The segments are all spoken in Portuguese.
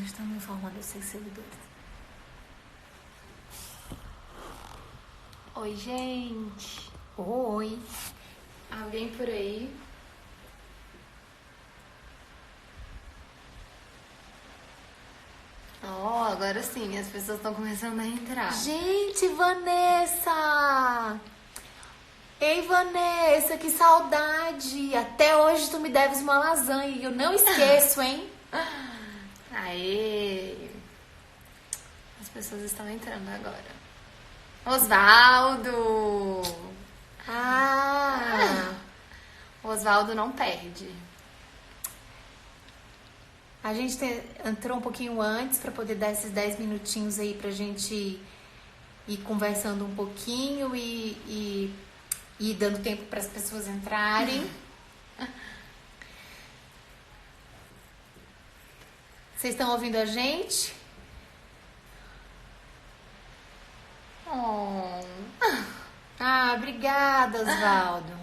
Estamos informando os 6 seguidores. Oi, gente. Oi. Alguém por aí? Ó, agora sim, as pessoas estão começando a entrar. Gente, Vanessa! Ei, Vanessa, que saudade! Até hoje tu me deves uma lasanha e eu não esqueço, hein? Aê! As pessoas estão entrando agora. Osvaldo! O Osvaldo não perde. A gente entrou um pouquinho antes para poder dar esses 10 minutinhos aí pra gente ir conversando um pouquinho e dando tempo para as pessoas entrarem. Vocês estão ouvindo a gente? Oh. Obrigada, Osvaldo.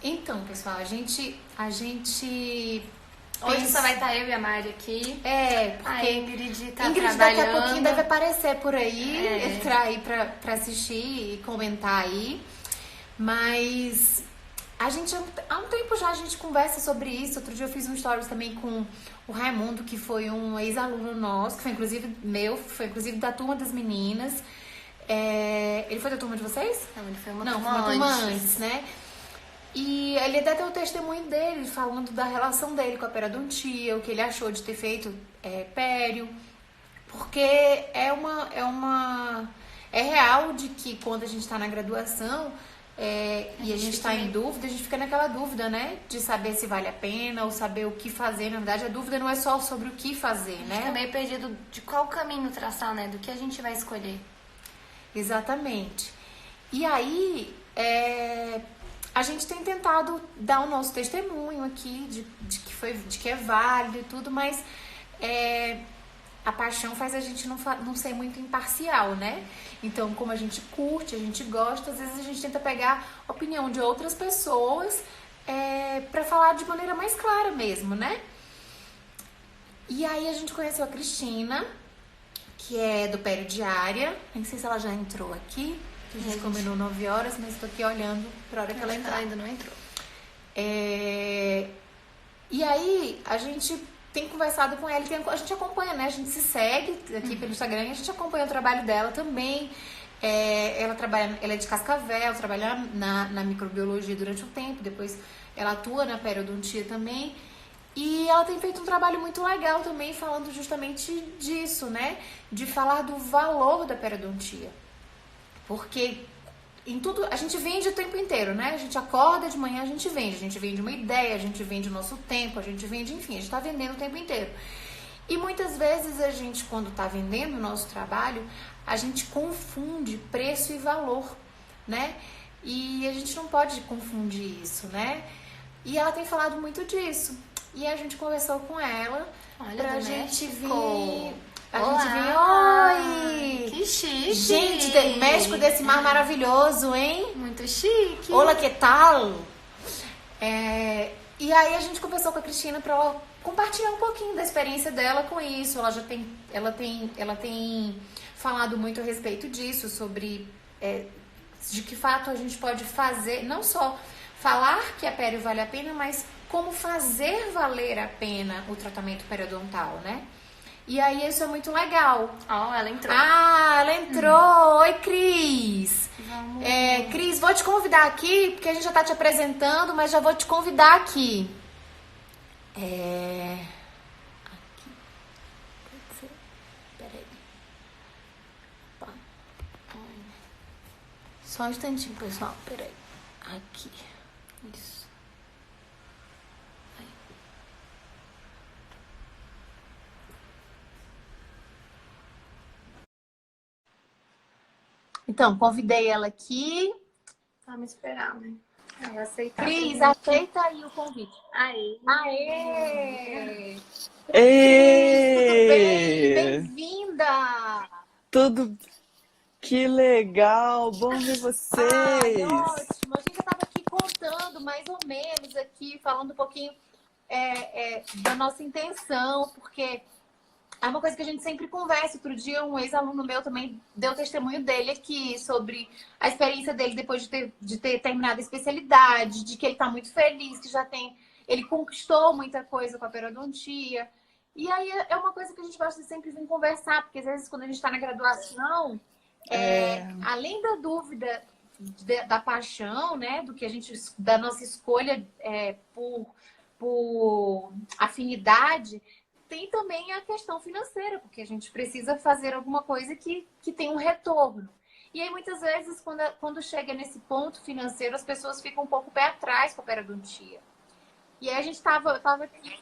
Então, pessoal, a gente Hoje só vai estar eu e a Mari aqui. porque a Ingrid tá Ingrid trabalhando. daqui a pouquinho deve aparecer por aí, entrar aí pra assistir e comentar aí. Mas a gente, há um tempo já a gente conversa sobre isso. Outro dia eu fiz um stories também com o Raimundo, que foi um ex-aluno nosso, que foi inclusive meu, foi inclusive da turma das meninas. Ele foi da turma de vocês? Não, ele foi uma turma antes, né? E ele até deu o testemunho dele, falando da relação dele com a periodontia, o que ele achou de ter feito pério. Porque é real de que quando a gente está na graduação e a gente está em dúvida, a gente fica naquela dúvida, né? De saber se vale a pena ou saber o que fazer. Na verdade, a dúvida não é só sobre o que fazer, né? Fica meio perdido de qual caminho traçar, né? Do que a gente vai escolher. Exatamente. E aí, a gente tem tentado dar o nosso testemunho aqui de que é válido e tudo, mas a paixão faz a gente não ser muito imparcial, né? Então, como a gente curte, a gente gosta, às vezes a gente tenta pegar a opinião de outras pessoas pra falar de maneira mais clara mesmo, né? E aí a gente conheceu a Cristina, que é do Pério Diária. Nem sei se ela já entrou aqui. A gente combinou 9 horas, mas estou aqui olhando para a hora que ela entrar. Ela ainda não entrou. E aí, a gente tem conversado com ela, a gente acompanha, né? A gente se segue aqui pelo Instagram e a gente acompanha o trabalho dela também. Ela é de Cascavel, trabalha na microbiologia durante um tempo, depois ela atua na periodontia também. E ela tem feito um trabalho muito legal também, falando justamente disso, né? De falar do valor da periodontia. Porque em tudo, a gente vende o tempo inteiro, né? A gente acorda de manhã, a gente vende uma ideia, a gente vende o nosso tempo, a gente vende, enfim, a gente tá vendendo o tempo inteiro. E muitas vezes a gente, quando tá vendendo o nosso trabalho, a gente confunde preço e valor, né? E a gente não pode confundir isso, né? E ela tem falado muito disso. E a gente conversou com ela pra gente vir... Oi! Que chique! Gente, México desse mar maravilhoso, hein? Muito chique! Olá, que tal? E aí a gente conversou com a Cristina pra ela compartilhar um pouquinho da experiência dela com isso. Ela tem falado muito a respeito disso, sobre de que fato a gente pode fazer, não só falar que a pério vale a pena, mas como fazer valer a pena o tratamento periodontal, né? E aí isso é muito legal. Ela entrou. Ela entrou. Oi, Cris. Vamos. Cris, vou te convidar aqui, porque a gente já tá te apresentando, mas já vou te convidar aqui. Aqui. Pode ser. Peraí. Opa. Só um instantinho, pessoal. Peraí. Aqui. Isso. Então, convidei ela aqui. Vamos esperar, né? Ela aceitar. Cris, aceita aí o convite. Aê! Cris, tudo bem? Bem-vinda! Tudo que legal! Bom ver vocês! Ótimo! A gente já estava aqui contando mais ou menos aqui, falando um pouquinho da nossa intenção, porque é uma coisa que a gente sempre conversa. Outro dia, um ex-aluno meu também deu testemunho dele aqui sobre a experiência dele depois de ter terminado a especialidade, de que ele está muito feliz, que ele conquistou muita coisa com a periodontia. E aí é uma coisa que a gente gosta de sempre vir conversar, porque às vezes quando a gente está na graduação, além da dúvida da paixão, né, da nossa escolha por afinidade, tem também a questão financeira, porque a gente precisa fazer alguma coisa que tem um retorno. E aí, muitas vezes, quando chega nesse ponto financeiro, as pessoas ficam um pouco pé atrás com a periodontia. E aí, eu estava aqui...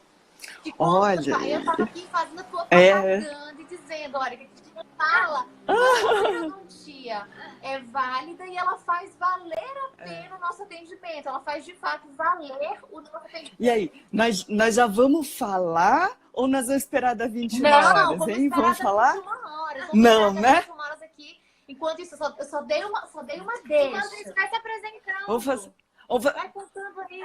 eu estava aqui fazendo a tua propaganda e dizendo, olha, que a Cristina fala que a periodontia é válida e ela faz valer a pena o nosso atendimento. Ela faz, de fato, valer o nosso atendimento. E aí, nós já vamos falar ou nós vamos esperar das 21 horas, hein? Vamos falar? 21 horas. Não, né? 21 horas aqui. Enquanto isso, eu só dei uma deixa. Enquanto isso, vai se apresentando. Vai contando aí.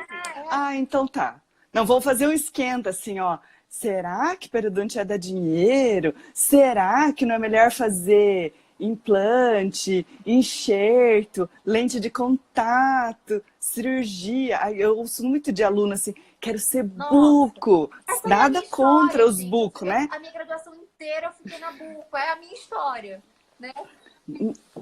Ah, então tá. Não, vamos fazer um esquenta assim, ó. Será que periodontia dá dinheiro? Será que não é melhor fazer implante, enxerto, lente de contato, cirurgia? Eu ouço muito de aluno assim, quero ser buco. Nada contra os bucos, né? A minha graduação inteira eu fiquei na buco. É a minha história, né?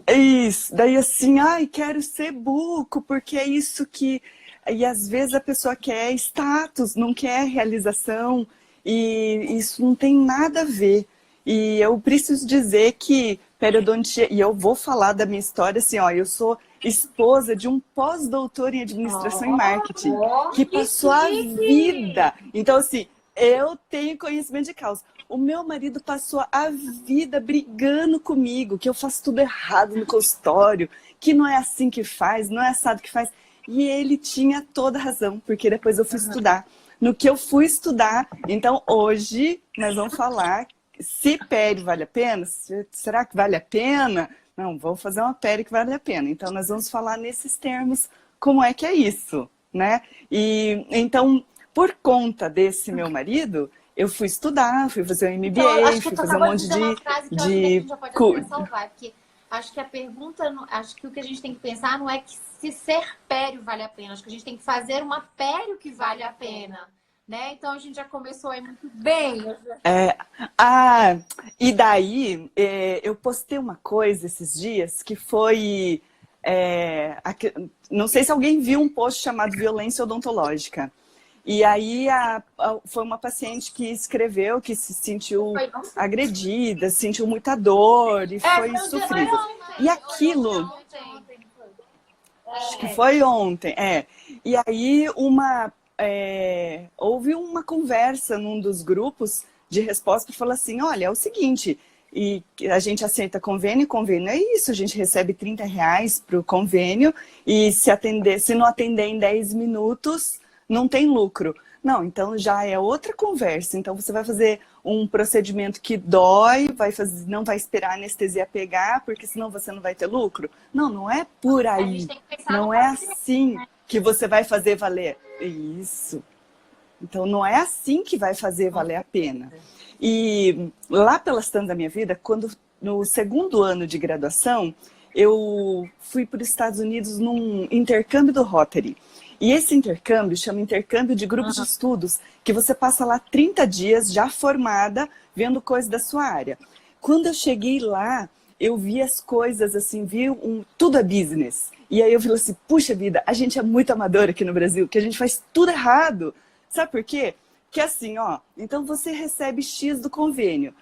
Isso. Daí assim, quero ser buco, porque é isso que... E às vezes a pessoa quer status, não quer realização, e isso não tem nada a ver. E eu preciso dizer que periodontia, e eu vou falar da minha história assim, eu sou esposa de um pós-doutor em administração e marketing, que passou a vida. Então assim, eu tenho conhecimento de causa. O meu marido passou a vida brigando comigo, que eu faço tudo errado no consultório, que não é assim que faz, não é assado que faz. E ele tinha toda a razão, porque depois eu fui estudar. No que eu fui estudar, então hoje nós vamos falar se pele vale a pena. Será que vale a pena? Não, vou fazer uma pele que vale a pena. Então nós vamos falar nesses termos, como é que é isso, né? E então, por conta desse meu marido, eu fui estudar, fui fazer um MBA, fui fazer um monte de porque acho que a pergunta, acho que o que a gente tem que pensar não é que se ser pério vale a pena. Acho que a gente tem que fazer uma pério que vale a pena, né? Então a gente já começou aí muito bem. E daí eu postei uma coisa esses dias que foi... não sei se alguém viu um post chamado Violência Odontológica. E aí foi uma paciente que escreveu que se sentiu agredida, sentiu muita dor e foi sofrida. E aquilo... Acho que foi ontem, E aí houve uma conversa num dos grupos de resposta que falou assim, olha, é o seguinte, e a gente aceita convênio é isso, a gente recebe R$30 para o convênio e se não atender em 10 minutos, não tem lucro. Não, então já é outra conversa. Então você vai fazer um procedimento que dói, não vai esperar a anestesia pegar, porque senão você não vai ter lucro. Não, não é por aí. Não é assim que você vai fazer valer. Isso. Então não é assim que vai fazer valer a pena. E lá pelas tantas da minha vida, no segundo ano de graduação, eu fui para os Estados Unidos num intercâmbio do Rotary. E esse intercâmbio chama intercâmbio de grupos de estudos, que você passa lá 30 dias já formada, vendo coisas da sua área. Quando eu cheguei lá, eu vi as coisas assim, tudo é business. E aí eu falei assim, puxa vida, a gente é muito amador aqui no Brasil, que a gente faz tudo errado. Sabe por quê? Que assim, então você recebe X do convênio.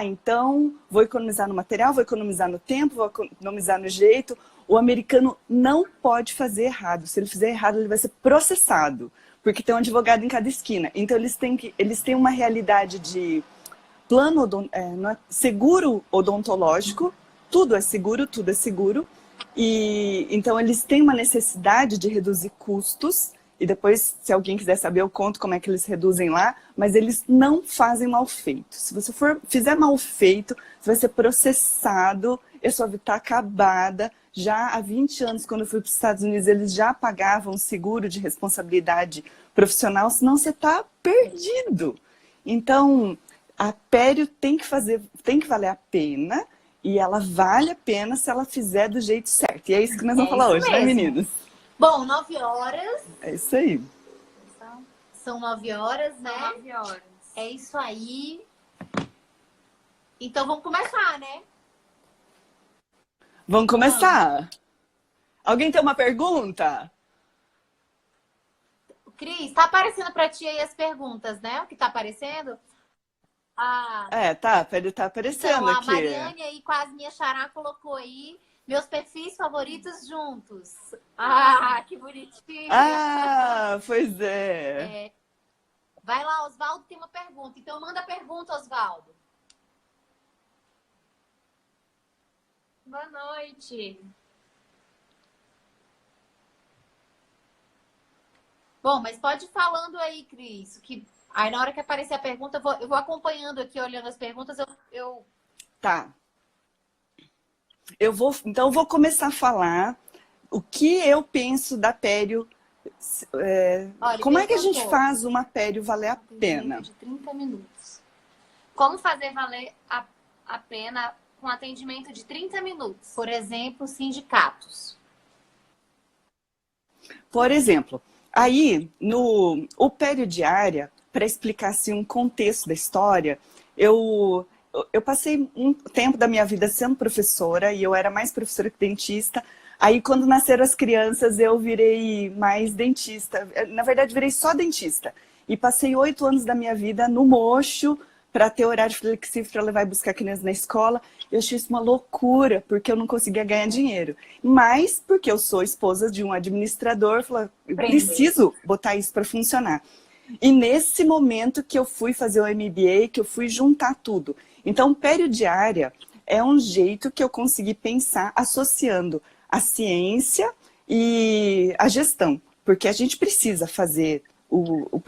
Então vou economizar no material, vou economizar no tempo, vou economizar no jeito. O americano não pode fazer errado. Se ele fizer errado, ele vai ser processado. Porque tem um advogado em cada esquina. Então, eles têm uma realidade de seguro odontológico. Tudo é seguro, tudo é seguro. E então, eles têm uma necessidade de reduzir custos. E depois, se alguém quiser saber, eu conto como é que eles reduzem lá. Mas eles não fazem mal feito. Se você fizer mal feito, você vai ser processado. A sua vida está acabada. Já há 20 anos, quando eu fui para os Estados Unidos, eles já pagavam seguro de responsabilidade profissional, senão você está perdido. Então, a pério tem que valer a pena, e ela vale a pena se ela fizer do jeito certo. E é isso que nós vamos falar hoje, né, meninos? Bom, 9 horas. É isso aí. São 9 horas, né? 9 horas. É isso aí. Então vamos começar, né? Vamos começar. Alguém tem uma pergunta? Cris, tá aparecendo pra ti aí as perguntas, né? O que tá aparecendo? Ele tá aparecendo Então, a aqui. Mariane aí, quase minha xará, colocou aí meus perfis favoritos juntos. Ah, que bonitinho. Ah, pois é. Vai lá, Osvaldo tem uma pergunta. Então manda a pergunta, Osvaldo. Boa noite. Bom, mas pode ir falando aí, Cris, que aí na hora que aparecer a pergunta, eu vou acompanhando aqui, olhando as perguntas, eu... Tá. Então eu vou começar a falar o que eu penso da pério. Olha, como é que a gente perguntou. faz uma pério valer a pena? De 30 minutos. Como fazer valer a pena com atendimento de 30 minutos? Por exemplo, sindicatos. Por exemplo, aí o pério diária, para explicar assim, um contexto da história, eu passei um tempo da minha vida sendo professora, e eu era mais professora que dentista. Aí, quando nasceram as crianças, eu virei mais dentista. Na verdade, virei só dentista. E passei 8 anos da minha vida no mocho, para ter horário flexível para levar e buscar crianças na escola. Eu achei isso uma loucura, porque eu não conseguia ganhar dinheiro. Mas, porque eu sou esposa de um administrador, eu preciso botar isso para funcionar. E nesse momento que eu fui fazer o MBA, que eu fui juntar tudo. Então, pério diária é um jeito que eu consegui pensar associando a ciência e a gestão. Porque a gente precisa fazer o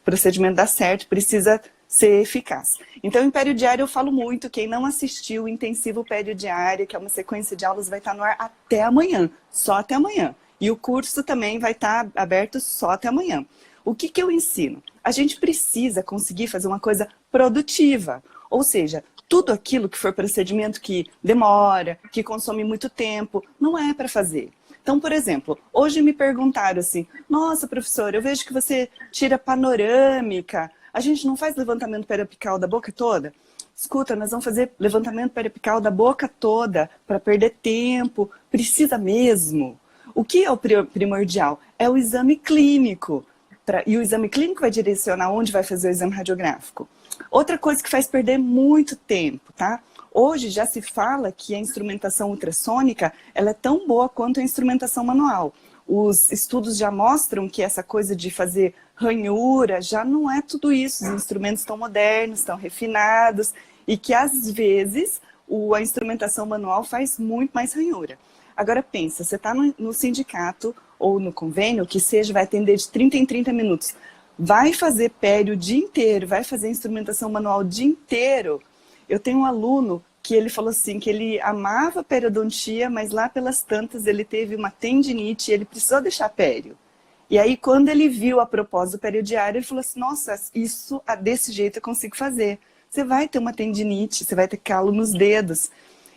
procedimento dar certo, precisa ser eficaz. Então, em pério diário eu falo muito, quem não assistiu o intensivo pério diário, que é uma sequência de aulas, vai estar no ar até amanhã, só até amanhã. E o curso também vai estar aberto só até amanhã. O que eu ensino? A gente precisa conseguir fazer uma coisa produtiva, ou seja, tudo aquilo que for procedimento que demora, que consome muito tempo, não é para fazer. Então, por exemplo, hoje me perguntaram assim, nossa, professora, eu vejo que você tira panorâmica, a gente não faz levantamento periapical da boca toda? Escuta, nós vamos fazer levantamento periapical da boca toda para perder tempo, precisa mesmo. O que é o primordial? É o exame clínico. E o exame clínico vai direcionar onde vai fazer o exame radiográfico. Outra coisa que faz perder muito tempo, tá? Hoje já se fala que a instrumentação ultrassônica ela é tão boa quanto a instrumentação manual. Os estudos já mostram que essa coisa de fazer ranhura já não é tudo isso. Os instrumentos estão modernos, estão refinados e que às vezes a instrumentação manual faz muito mais ranhura. Agora pensa, você está no sindicato ou no convênio, que seja, vai atender de 30 em 30 minutos. Vai fazer pério o dia inteiro, vai fazer instrumentação manual o dia inteiro. Eu tenho um aluno que ele falou assim, que ele amava periodontia, mas lá pelas tantas ele teve uma tendinite e ele precisou deixar pério. E aí quando ele viu a proposta do pério diário, ele falou assim, nossa, isso desse jeito eu consigo fazer. Você vai ter uma tendinite, você vai ter calo nos dedos.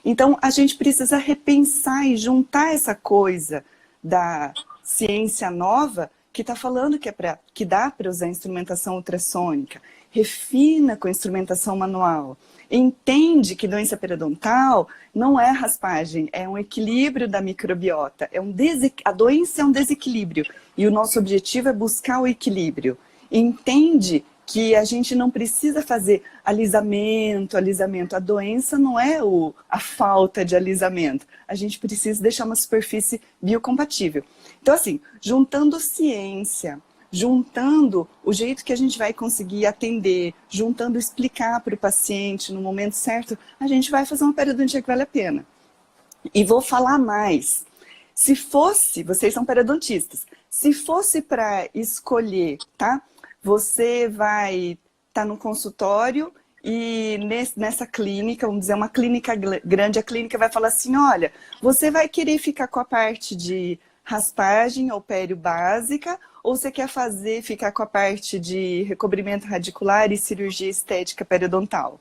Então a gente precisa repensar e juntar essa coisa da ciência nova que está falando que dá para usar instrumentação ultrassônica, refina com a instrumentação manual, entende que doença periodontal não é raspagem, é um equilíbrio da microbiota, a doença é um desequilíbrio e o nosso objetivo é buscar o equilíbrio. Entende que a gente não precisa fazer alisamento. A doença não é a falta de alisamento. A gente precisa deixar uma superfície biocompatível. Então, assim, juntando ciência, juntando o jeito que a gente vai conseguir atender, juntando explicar para o paciente no momento certo, a gente vai fazer uma periodontia que vale a pena. E vou falar mais. Se fosse, vocês são periodontistas, se fosse para escolher, tá? Você vai estar no consultório e nessa clínica, vamos dizer, uma clínica grande, a clínica vai falar assim, olha, você vai querer ficar com a parte de raspagem ou pério básica, ou você quer ficar com a parte de recobrimento radicular e cirurgia estética periodontal?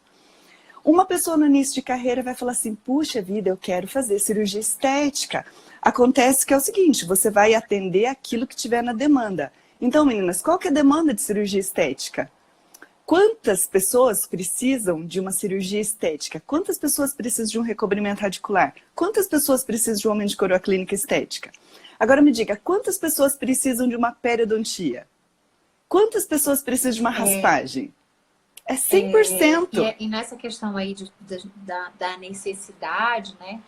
Uma pessoa no início de carreira vai falar assim, puxa vida, eu quero fazer cirurgia estética. Acontece que é o seguinte, você vai atender aquilo que tiver na demanda. Então, meninas, qual que é a demanda de cirurgia estética? Quantas pessoas precisam de uma cirurgia estética? Quantas pessoas precisam de um recobrimento radicular? Quantas pessoas precisam de um aumento de coroa clínica estética? Agora me diga, quantas pessoas precisam de uma periodontia? Quantas pessoas precisam de uma raspagem? É 100%. E nessa questão aí da necessidade, né?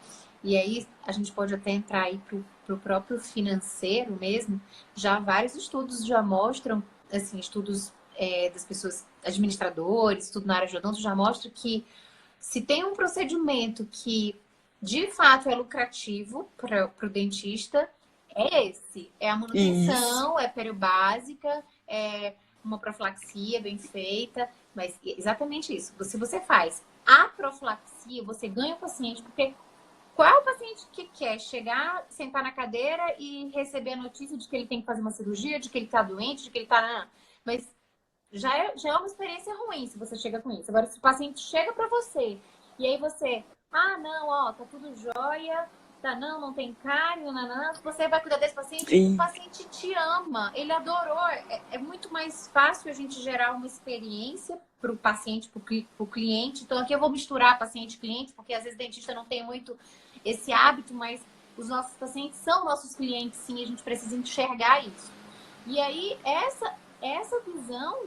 E aí a gente pode até entrar aí pro próprio financeiro mesmo. Já vários estudos já mostram, assim, estudos das pessoas, administradores, tudo na área de odonto, já mostra que se tem um procedimento que de fato é lucrativo para o dentista, é esse. É a manutenção, é periobásica, é uma profilaxia bem feita, mas exatamente isso. Se você faz a profilaxia, você ganha o paciente, porque qual é o paciente que quer chegar, sentar na cadeira e receber a notícia de que ele tem que fazer uma cirurgia, de que ele está doente, de que ele está... Mas já é uma experiência ruim se você chega com isso. Agora, se o paciente chega para você e aí você... Ah, não, ó, tá tudo jóia... Tá, não tem cárie, você vai cuidar desse paciente, o paciente te ama, ele adorou. É muito mais fácil a gente gerar uma experiência para o paciente, para o cliente. Então aqui eu vou misturar paciente e cliente, porque às vezes o dentista não tem muito esse hábito, mas os nossos pacientes são nossos clientes, sim, a gente precisa enxergar isso. E aí essa visão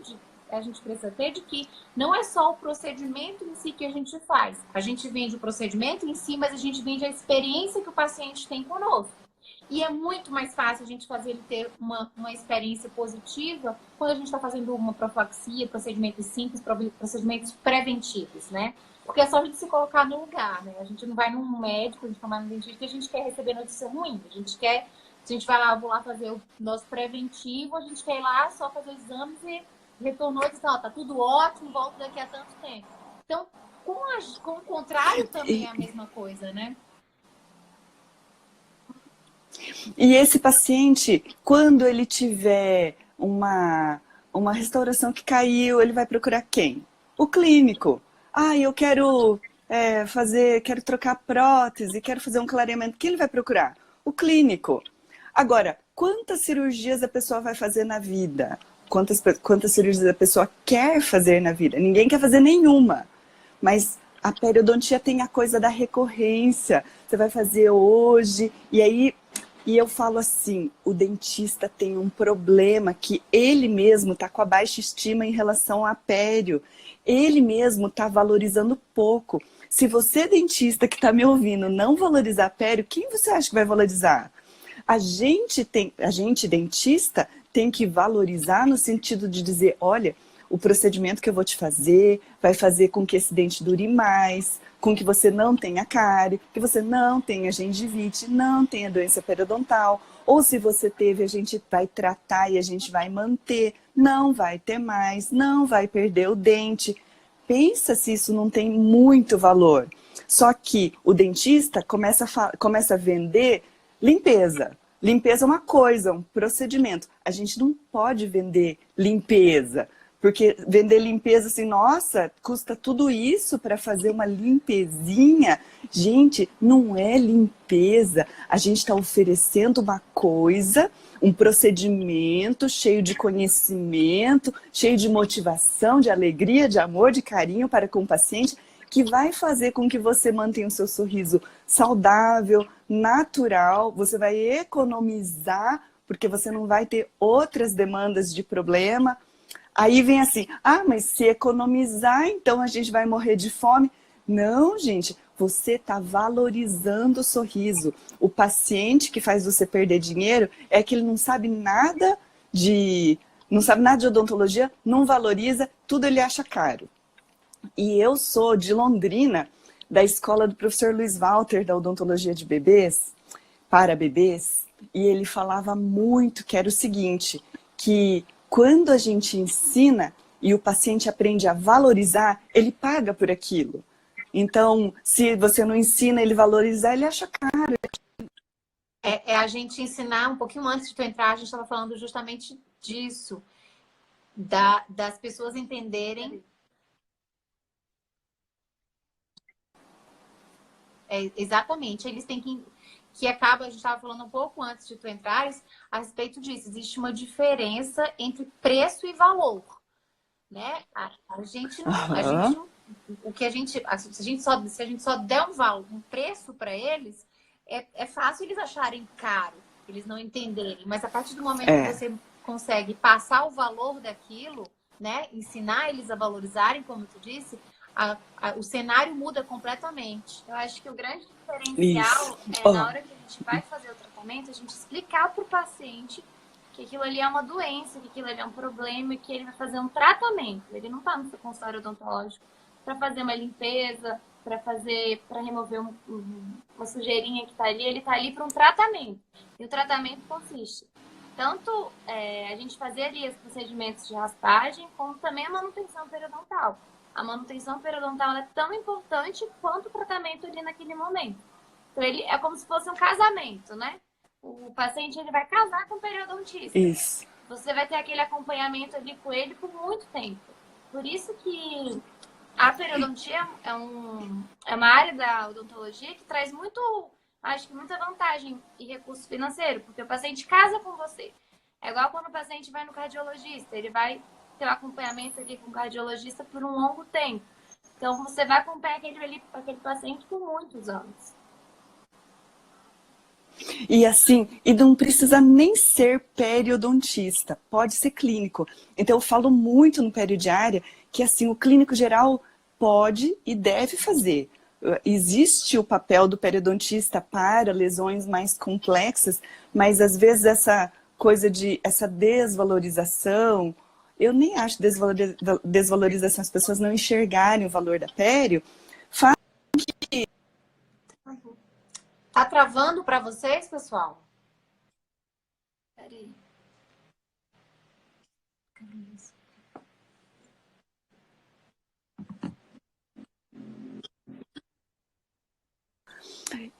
a gente precisa ter de que não é só o procedimento em si que a gente faz. A gente vende o procedimento em si, mas a gente vende a experiência que o paciente tem conosco. E é muito mais fácil a gente fazer ele ter uma experiência positiva quando a gente está fazendo uma profilaxia, procedimentos simples, procedimentos preventivos, né? Porque é só a gente se colocar no lugar, né? A gente não vai num médico, a gente não vai num dentista e a gente quer receber notícia ruim. A gente vai lá, eu vou lá fazer o nosso preventivo, a gente quer ir lá só fazer os exames e retornou e disse, ó, tá tudo ótimo, volto daqui a tanto tempo. Então, com o contrário também é a mesma coisa, né? E esse paciente, quando ele tiver uma restauração que caiu, ele vai procurar quem? O clínico. Ah, eu quero quero trocar prótese, quero fazer um clareamento. Quem ele vai procurar? O clínico. Agora, quantas cirurgias a pessoa vai fazer na vida? Quantas cirurgias a pessoa quer fazer na vida? Ninguém quer fazer nenhuma. Mas a periodontia tem a coisa da recorrência. Você vai fazer hoje, e eu falo assim, o dentista tem um problema que ele mesmo está com a baixa estima em relação a pério. Ele mesmo está valorizando pouco. Se você, dentista que está me ouvindo, não valorizar pério, quem você acha que vai valorizar? A gente, dentista, tem que valorizar no sentido de dizer, olha, o procedimento que eu vou te fazer vai fazer com que esse dente dure mais, com que você não tenha cárie, que você não tenha gengivite, não tenha doença periodontal, ou se você teve, a gente vai tratar e a gente vai manter, não vai ter mais, não vai perder o dente. Pensa se isso não tem muito valor. Só que o dentista começa a vender limpeza. Limpeza é uma coisa, um procedimento. A gente não pode vender limpeza, porque vender limpeza assim, nossa, custa tudo isso para fazer uma limpezinha. Gente, não é limpeza. A gente está oferecendo uma coisa, um procedimento cheio de conhecimento, cheio de motivação, de alegria, de amor, de carinho para com o paciente, que vai fazer com que você mantenha o seu sorriso saudável, natural, você vai economizar, porque você não vai ter outras demandas de problema. Aí vem assim, ah, mas se economizar, então a gente vai morrer de fome. Não, gente, você está valorizando o sorriso. O paciente que faz você perder dinheiro é que ele não sabe nada de odontologia, não valoriza, tudo ele acha caro. E eu sou de Londrina, da escola do professor Luiz Walter, da odontologia de bebês, para bebês, e ele falava muito que era o seguinte, que quando a gente ensina, e o paciente aprende a valorizar, ele paga por aquilo. Então, se você não ensina ele a valorizar, ele acha caro. É a gente ensinar um pouquinho antes de tu entrar, a gente estava falando justamente disso, das pessoas entenderem. Exatamente, eles têm que acaba, a gente estava falando um pouco antes de tu entrares, a respeito disso. Existe uma diferença entre preço e valor, né? A gente não, o que a gente, se a gente só der um preço para eles, é fácil eles acharem caro, eles não entenderem. Mas a partir do momento que você consegue passar o valor daquilo, né? Ensinar eles a valorizarem, como tu disse, o cenário muda completamente. Eu acho que o grande diferencial é na hora que a gente vai fazer o tratamento, a gente explicar para o paciente que aquilo ali é uma doença, que aquilo ali é um problema e que ele vai fazer um tratamento. Ele não está no seu consultório odontológico para fazer uma limpeza, para remover uma sujeirinha que está ali. Ele está ali para um tratamento. E o tratamento consiste tanto a gente fazer ali os procedimentos de raspagem, como também a manutenção periodontal. A manutenção periodontal é tão importante quanto o tratamento ali naquele momento. Então, ele é como se fosse um casamento, né? O paciente ele vai casar com o periodontista. Isso. Você vai ter aquele acompanhamento ali com ele por muito tempo. Por isso que a periodontia é uma área da odontologia que traz acho que muita vantagem e recurso financeiro, porque o paciente casa com você. É igual quando o paciente vai no cardiologista, ele vai ter um acompanhamento ali com o cardiologista por um longo tempo. Então, você vai acompanhar aquele paciente por muitos anos. E assim, e não precisa nem ser periodontista, pode ser clínico. Então, eu falo muito no periodiária que assim, o clínico geral pode e deve fazer. Existe o papel do periodontista para lesões mais complexas, mas às vezes essa coisa essa desvalorização, eu nem acho desvalorização, as pessoas não enxergarem o valor da pério, faz que... Tá travando para vocês, pessoal? Peraí.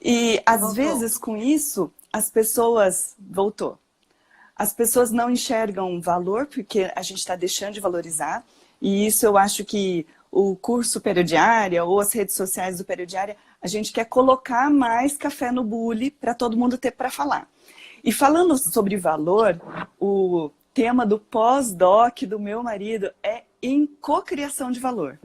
E às vezes com isso, as pessoas... Voltou. As pessoas não enxergam valor porque a gente está deixando de valorizar. E isso eu acho que o curso Periodiária ou as redes sociais do Periodiária, a gente quer colocar mais café no bule para todo mundo ter para falar. E falando sobre valor, o tema do pós-doc do meu marido é em cocriação de valor.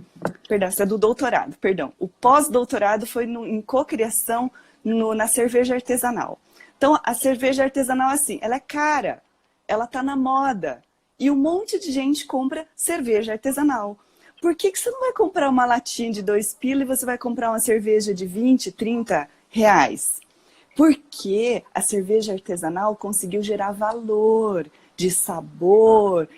Perdão, isso é do doutorado, perdão. O pós-doutorado foi em cocriação na cerveja artesanal. Então, a cerveja artesanal, assim, ela é cara, ela tá na moda. E um monte de gente compra cerveja artesanal. Por que você não vai comprar uma latinha de 2 pila e você vai comprar uma cerveja de 20, 30 reais? Porque a cerveja artesanal conseguiu gerar valor, de sabor,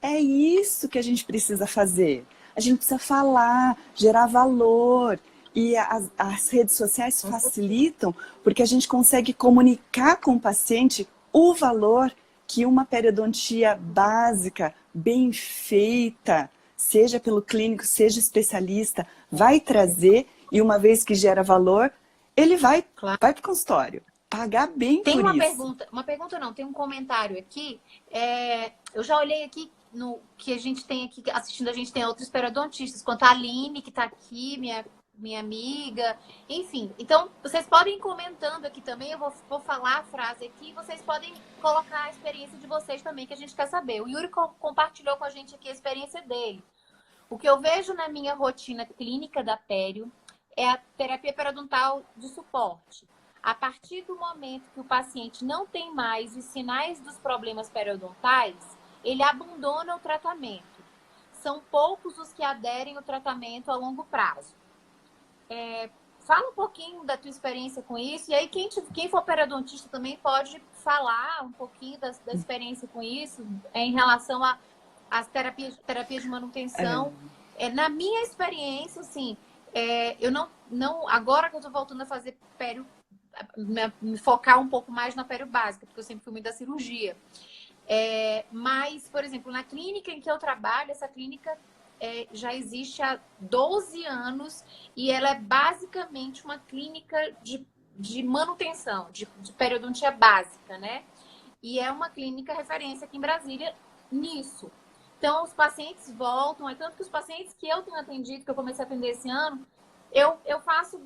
É isso que a gente precisa fazer. A gente precisa falar, gerar valor. E as redes sociais facilitam porque a gente consegue comunicar com o paciente o valor que uma periodontia básica, bem feita, seja pelo clínico, seja especialista, vai trazer. E uma vez que gera valor, ele vai para o consultório. Pagar bem tem por uma isso. Uma pergunta não, tem um comentário aqui. Eu já olhei aqui no que a gente tem aqui assistindo, a gente tem outros periodontistas, quanto a Aline, que está aqui, minha amiga, enfim. Então, vocês podem ir comentando aqui também, eu vou falar a frase aqui, vocês podem colocar a experiência de vocês também, que a gente quer saber. O Yuri compartilhou com a gente aqui a experiência dele. O que eu vejo na minha rotina clínica da pério é a terapia periodontal de suporte. A partir do momento que o paciente não tem mais os sinais dos problemas periodontais, ele abandona o tratamento. São poucos os que aderem ao tratamento a longo prazo. Fala um pouquinho da tua experiência com isso, e aí quem for periodontista também pode falar um pouquinho da experiência com isso, em relação às terapias de manutenção. Na minha experiência, assim, eu não agora que eu estou voltando a fazer pério, me focar um pouco mais na pério básica, porque eu sempre fui muito da cirurgia. Mas, por exemplo, na clínica em que eu trabalho, essa clínica já existe há 12 anos e ela é basicamente uma clínica de manutenção, de periodontia básica, né? E é uma clínica referência aqui em Brasília nisso. Então, os pacientes voltam, é tanto que os pacientes que eu tenho atendido, que eu comecei a atender esse ano, eu faço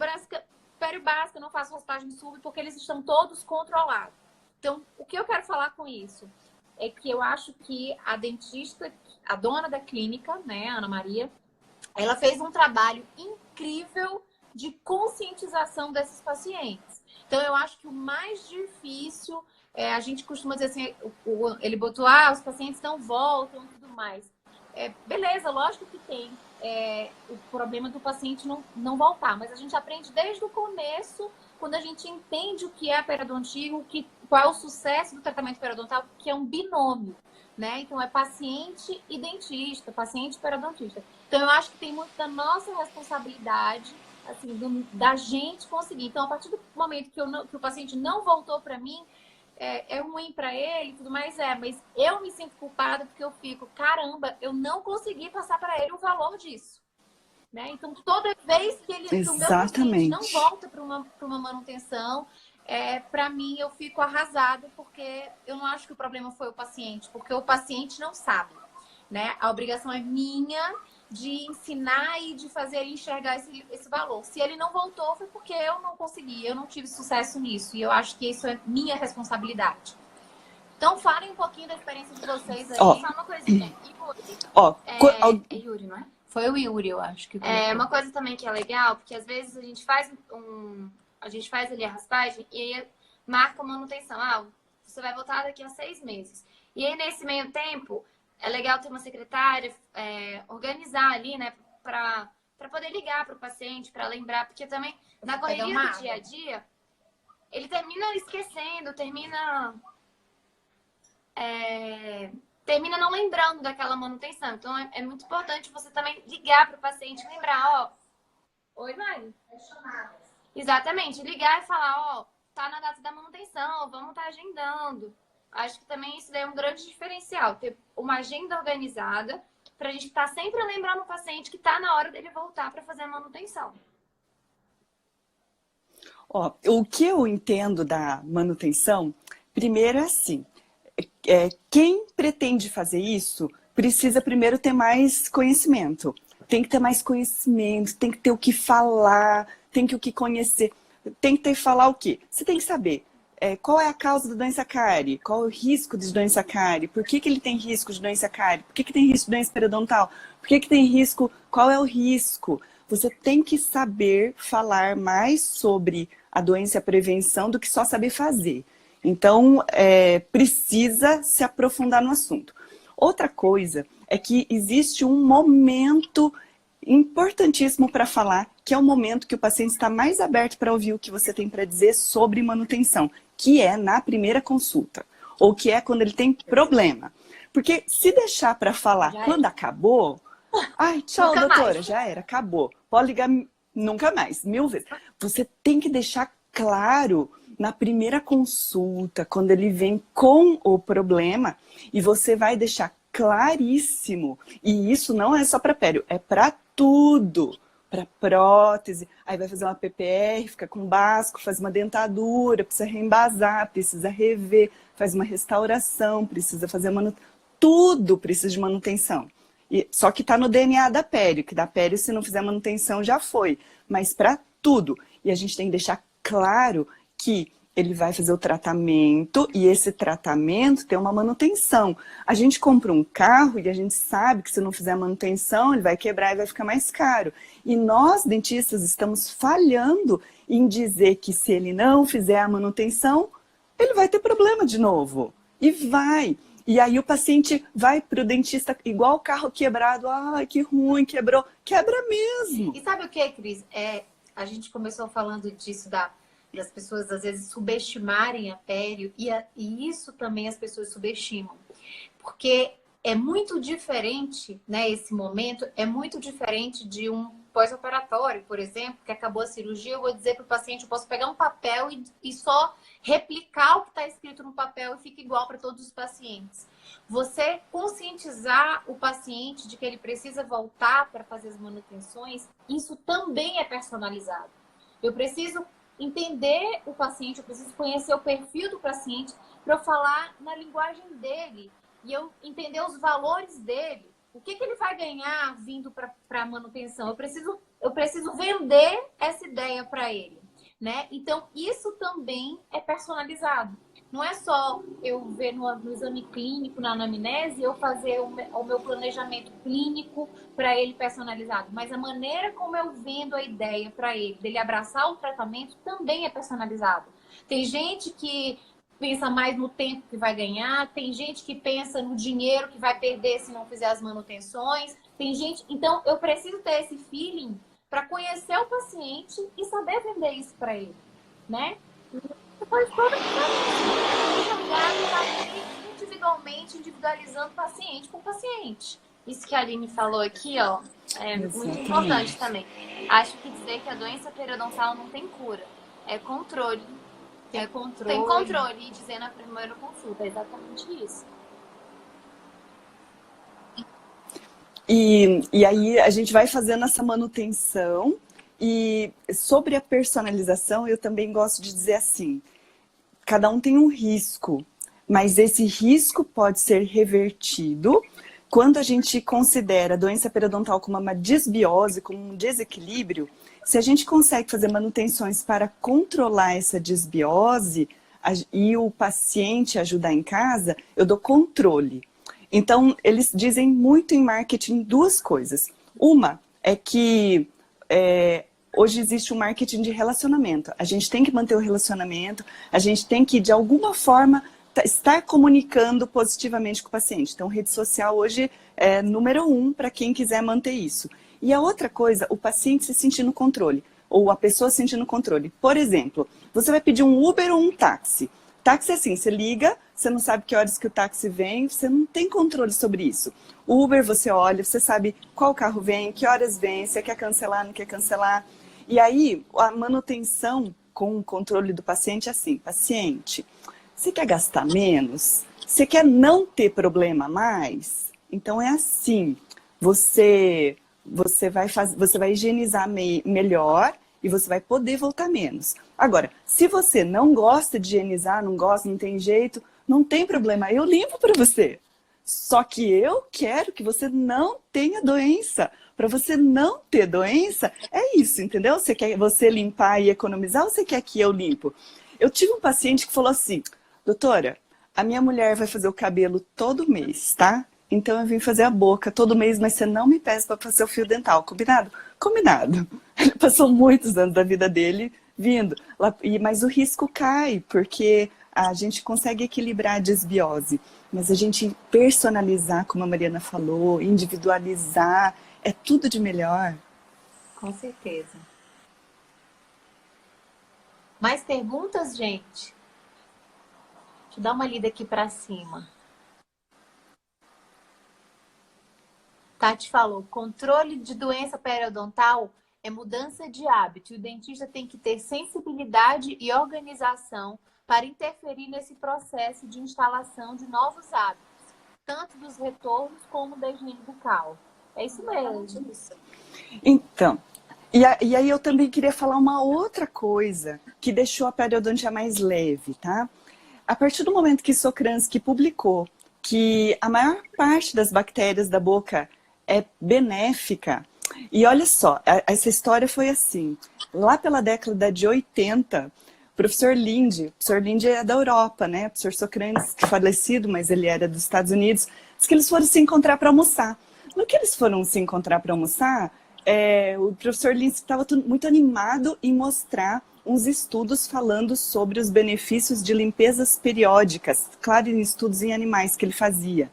pério básica, eu não faço raspagem sub, porque eles estão todos controlados. Então, o que eu quero falar com isso? É que eu acho que a dentista, a dona da clínica, né, a Ana Maria, ela fez um trabalho incrível de conscientização desses pacientes. Então, eu acho que o mais difícil, a gente costuma dizer assim, ele botou, os pacientes não voltam e tudo mais. Beleza, lógico que tem o problema do paciente não voltar, mas a gente aprende desde o começo, quando a gente entende o que é a periodontia, qual é o sucesso do tratamento periodontal, que é um binômio, né? Então, é paciente e dentista, paciente e periodontista. Então, eu acho que tem muito da nossa responsabilidade, assim, da gente conseguir. Então, a partir do momento que o paciente não voltou para mim, é ruim para ele e tudo mais, mas eu me sinto culpada porque eu fico, caramba, eu não consegui passar para ele o valor disso. Né? Então, toda vez que o meu paciente não volta para uma manutenção, para mim, eu fico arrasada, porque eu não acho que o problema foi o paciente, porque o paciente não sabe. Né? A obrigação é minha de ensinar e de fazer ele enxergar esse valor. Se ele não voltou, foi porque eu não consegui, eu não tive sucesso nisso. E eu acho que isso é minha responsabilidade. Então, falem um pouquinho da experiência de vocês aí. Só uma coisinha. É Yuri, não é? Foi o Yuri, eu acho. Uma coisa também que é legal, porque às vezes a gente faz ali a raspagem e aí marca a manutenção. Você vai voltar daqui a 6 meses. E aí, nesse meio tempo, é legal ter uma secretária, organizar ali, né? Pra poder ligar para o paciente, para lembrar. Porque também, na correria do dia a dia, ele termina esquecendo, termina não lembrando daquela manutenção. Então, é muito importante você também ligar para o paciente, lembrar, Oi, Mari? Exatamente, ligar e falar, tá na data da manutenção, vamos estar agendando. Acho que também isso é um grande diferencial, ter uma agenda organizada para a gente estar sempre lembrando o paciente que tá na hora dele voltar para fazer a manutenção. O que eu entendo da manutenção, primeiro é assim, quem pretende fazer isso precisa primeiro ter mais conhecimento. Tem que ter mais conhecimento, tem que ter o que falar, tem que o que conhecer. Tem que ter que falar o quê? Você tem que saber qual é a causa da doença cárie, qual é o risco de doença cárie, por que ele tem risco de doença cárie, por que tem risco de doença periodontal, por que tem risco, qual é o risco. Você tem que saber falar mais sobre a doença e a prevenção do que só saber fazer. Então, precisa se aprofundar no assunto. Outra coisa é que existe um momento importantíssimo para falar, que é o momento que o paciente está mais aberto para ouvir o que você tem para dizer sobre manutenção, que é na primeira consulta, ou que é quando ele tem problema. Porque se deixar para falar quando acabou, tchau, doutora, já era, acabou. Pode ligar nunca mais, 1000 vezes. Você tem que deixar claro na primeira consulta, quando ele vem com o problema, e você vai deixar claríssimo. E isso não é só para pério, é para tudo. Para prótese, aí vai fazer uma PPR, fica com basco, faz uma dentadura, precisa reembasar, precisa rever, faz uma restauração, precisa fazer manutenção. Tudo precisa de manutenção. Só que está no DNA da pério, que da pério, se não fizer manutenção, já foi. Mas para tudo. E a gente tem que deixar claro que ele vai fazer o tratamento e esse tratamento tem uma manutenção. A gente compra um carro e a gente sabe que se não fizer manutenção, ele vai quebrar e vai ficar mais caro. E nós, dentistas, estamos falhando em dizer que se ele não fizer a manutenção, ele vai ter problema de novo. E vai. E aí o paciente vai para o dentista igual o carro quebrado. Que ruim, quebrou. Quebra mesmo. E sabe o que, Cris? A gente começou falando disso das pessoas às vezes subestimarem a pério e isso também as pessoas subestimam. Porque é muito diferente, né, esse momento é muito diferente de um pós-operatório, por exemplo, que acabou a cirurgia, eu vou dizer para o paciente, eu posso pegar um papel e só replicar o que está escrito no papel e fica igual para todos os pacientes. Você conscientizar o paciente de que ele precisa voltar para fazer as manutenções, isso também é personalizado. Eu preciso entender o paciente, eu preciso conhecer o perfil do paciente para eu falar na linguagem dele e eu entender os valores dele. O que ele vai ganhar vindo para a manutenção? Eu preciso vender essa ideia para ele, né? Então, isso também é personalizado. Não é só eu ver no exame clínico, na anamnese, eu fazer o meu planejamento clínico para ele personalizado, mas a maneira como eu vendo a ideia para ele, dele abraçar o tratamento, também é personalizado. Tem gente que pensa mais no tempo que vai ganhar, tem gente que pensa no dinheiro que vai perder se não fizer as manutenções, tem gente... Então, eu preciso ter esse feeling para conhecer o paciente e saber vender isso para ele, né? Depois toda individualmente, individualizando paciente por paciente. Isso que a Aline falou aqui, ó, é muito importante também. Acho que dizer que a doença periodontal não tem cura, é controle. Tem controle, e dizer na primeira consulta, é exatamente isso. E aí a gente vai fazendo essa manutenção. E sobre a personalização, eu também gosto de dizer assim, cada um tem um risco, mas esse risco pode ser revertido quando a gente considera a doença periodontal como uma disbiose, como um desequilíbrio. Se a gente consegue fazer manutenções para controlar essa disbiose e o paciente ajudar em casa, eu dou controle. Então, eles dizem muito em marketing duas coisas. Uma é que hoje existe um marketing de relacionamento. A gente tem que manter o relacionamento, a gente tem que, de alguma forma, estar comunicando positivamente com o paciente. Então, rede social hoje é número 1 para quem quiser manter isso. E a outra coisa, o paciente se sentir no controle, ou a pessoa se sentir no controle. Por exemplo, você vai pedir um Uber ou um táxi. Táxi é assim, você liga, você não sabe que horas que o táxi vem, você não tem controle sobre isso. O Uber você olha, você sabe qual carro vem, que horas vem, você quer cancelar, não quer cancelar. E aí, a manutenção com o controle do paciente é assim, paciente, você quer gastar menos? Você quer não ter problema mais? Então é assim, você vai higienizar melhor e você vai poder voltar menos. Agora, se você não gosta de higienizar, não gosta, não tem jeito, não tem problema, eu limpo para você. Só que eu quero que você não tenha doença. Para você não ter doença, é isso, entendeu? Você quer você limpar e economizar ou você quer que eu limpo? Eu tive um paciente que falou assim, doutora, a minha mulher vai fazer o cabelo todo mês, tá? Então eu vim fazer a boca todo mês, mas você não me pede para fazer o fio dental, combinado? Combinado. Ele passou muitos anos da vida dele vindo, mas o risco cai, porque a gente consegue equilibrar a desbiose, mas a gente personalizar, como a Mariana falou, individualizar, é tudo de melhor. Com certeza. Mais perguntas, gente? Deixa eu dar uma lida aqui para cima. Tati falou, controle de doença periodontal é mudança de hábito. O dentista tem que ter sensibilidade e organização para interferir nesse processo de instalação de novos hábitos, tanto dos retornos como da higiene bucal. É isso mesmo. Então, e aí eu também queria falar uma outra coisa que deixou a periodontia mais leve, tá? A partir do momento que Sokransky publicou que a maior parte das bactérias da boca é benéfica, e olha só, essa história foi assim, lá pela década de 80, o professor Linde é da Europa, né? O professor Sokransky, falecido, mas ele era dos Estados Unidos, disse que eles foram se encontrar para almoçar. No que eles foram se encontrar para almoçar, o professor Linde estava muito animado em mostrar uns estudos falando sobre os benefícios de limpezas periódicas, claro, em estudos em animais que ele fazia.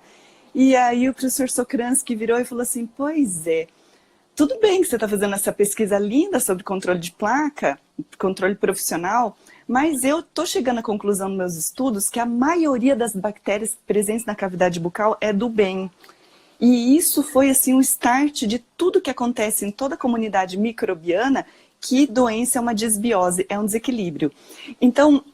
E aí o professor Sokransky virou e falou assim, pois é, tudo bem que você está fazendo essa pesquisa linda sobre controle de placa, controle profissional, mas eu estou chegando à conclusão nos meus estudos que a maioria das bactérias presentes na cavidade bucal é do bem. E isso foi assim um start de tudo que acontece em toda a comunidade microbiana, que doença é uma desbiose, é um desequilíbrio. Então,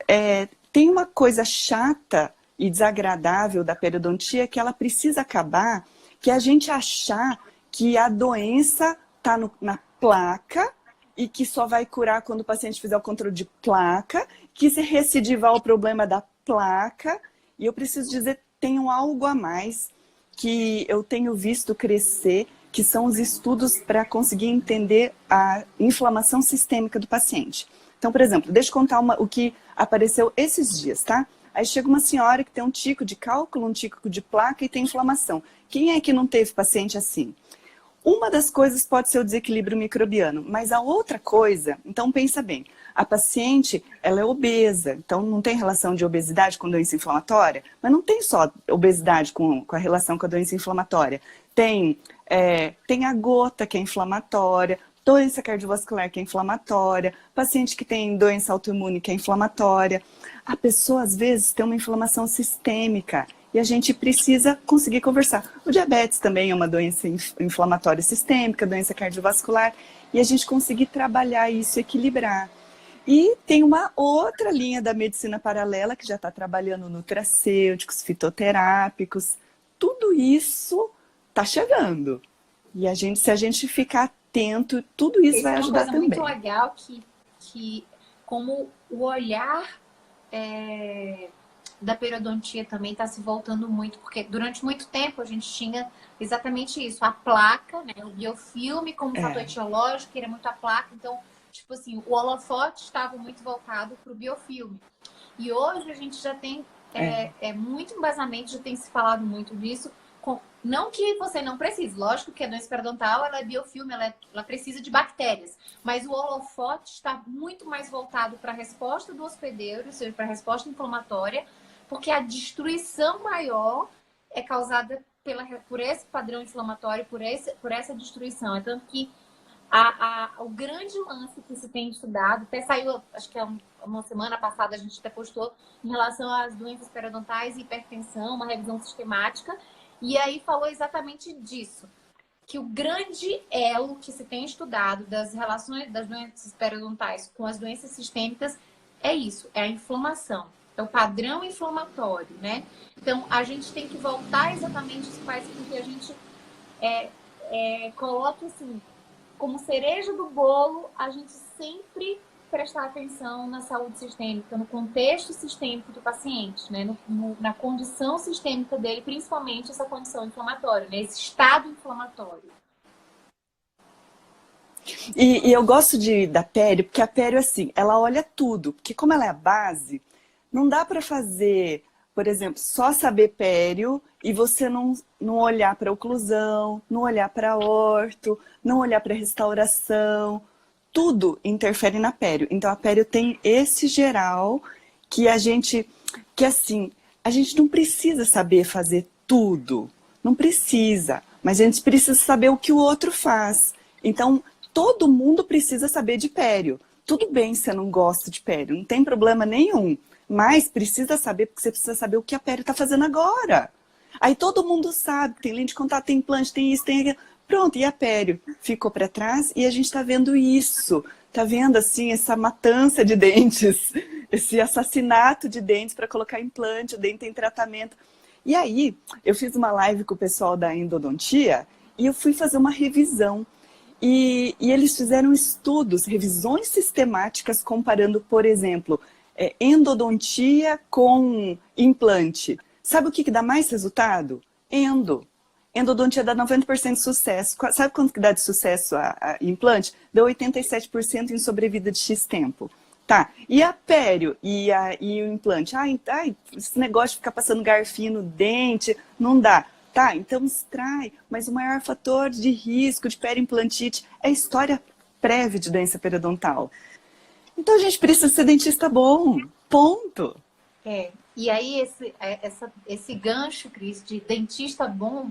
tem uma coisa chata e desagradável da periodontia que ela precisa acabar, que é a gente achar que a doença está na placa e que só vai curar quando o paciente fizer o controle de placa, que se recidivar o problema da placa. E eu preciso dizer, tem algo a mais que eu tenho visto crescer, que são os estudos para conseguir entender a inflamação sistêmica do paciente. Então, por exemplo, deixa eu contar o que apareceu esses dias, tá? Aí chega uma senhora que tem um tico de cálculo, um tico de placa e tem inflamação. Quem é que não teve paciente assim? Uma das coisas pode ser o desequilíbrio microbiano, mas a outra coisa, então pensa bem, a paciente, ela é obesa, então não tem relação de obesidade com doença inflamatória, mas não tem só obesidade com a relação com a doença inflamatória. Tem a gota que é inflamatória, doença cardiovascular que é inflamatória, paciente que tem doença autoimune que é inflamatória. A pessoa, às vezes, tem uma inflamação sistêmica e a gente precisa conseguir conversar. O diabetes também é uma doença inflamatória sistêmica, doença cardiovascular, e a gente conseguir trabalhar isso, equilibrar. E tem uma outra linha da medicina paralela que já está trabalhando nutracêuticos, fitoterápicos. Tudo isso está chegando. E se a gente ficar atento, tudo isso vai ajudar também. É uma coisa muito legal que como o olhar da periodontia também está se voltando muito, porque durante muito tempo a gente tinha exatamente isso, a placa, né, o biofilme como fator etiológico, que era muito a placa, então, tipo assim, o holofote estava muito voltado para o biofilme. E hoje a gente já tem muito embasamento, já tem se falado muito disso, não que você não precise, lógico que a doença periodontal ela é biofilme, ela precisa de bactérias, mas o holofote está muito mais voltado para a resposta do hospedeiro, ou seja, para a resposta inflamatória, porque a destruição maior é causada por esse padrão inflamatório, por essa destruição. É tanto que o grande lance que se tem estudado, até saiu, acho que uma semana passada a gente até postou, em relação às doenças periodontais e hipertensão, uma revisão sistemática, e aí falou exatamente disso, que o grande elo que se tem estudado das relações das doenças periodontais com as doenças sistêmicas é isso, é a inflamação, é o padrão inflamatório, né? Então, a gente tem que voltar exatamente, isso faz com que a gente coloque assim, como cereja do bolo, a gente sempre prestar atenção na saúde sistêmica, no contexto sistêmico do paciente, né? Na condição sistêmica dele, principalmente essa condição inflamatória, né? Esse estado inflamatório. E eu gosto da pério, porque a pério, assim, ela olha tudo, porque como ela é a base, não dá para fazer, por exemplo, só saber pério e você não olhar para oclusão, não olhar para orto, não olhar para restauração. Tudo interfere na pério. Então, a pério tem esse geral que a gente não precisa saber fazer tudo. Não precisa. Mas a gente precisa saber o que o outro faz. Então, todo mundo precisa saber de pério. Tudo bem se você não gosta de pério, não tem problema nenhum. Mas precisa saber, porque você precisa saber o que a pério está fazendo agora. Aí todo mundo sabe, tem lente de contato, tem implante, tem isso, tem aquilo. Pronto, e a pério ficou para trás e a gente está vendo isso. Está vendo, assim, essa matança de dentes, esse assassinato de dentes para colocar implante, o dente em tratamento. E aí, eu fiz uma live com o pessoal da endodontia e eu fui fazer uma revisão. E eles fizeram estudos, revisões sistemáticas comparando, por exemplo, endodontia com implante. Sabe o que dá mais resultado? Endodontia dá 90% de sucesso. Sabe quanto que dá de sucesso a implante? Deu 87% em sobrevida de X tempo. Tá, e a pério e o implante? Esse negócio de ficar passando garfinho no dente, não dá. Tá, então extrai, mas o maior fator de risco de periimplantite é a história prévia de doença periodontal. Então a gente precisa ser dentista bom, ponto. E aí esse gancho, Cris, de dentista bom,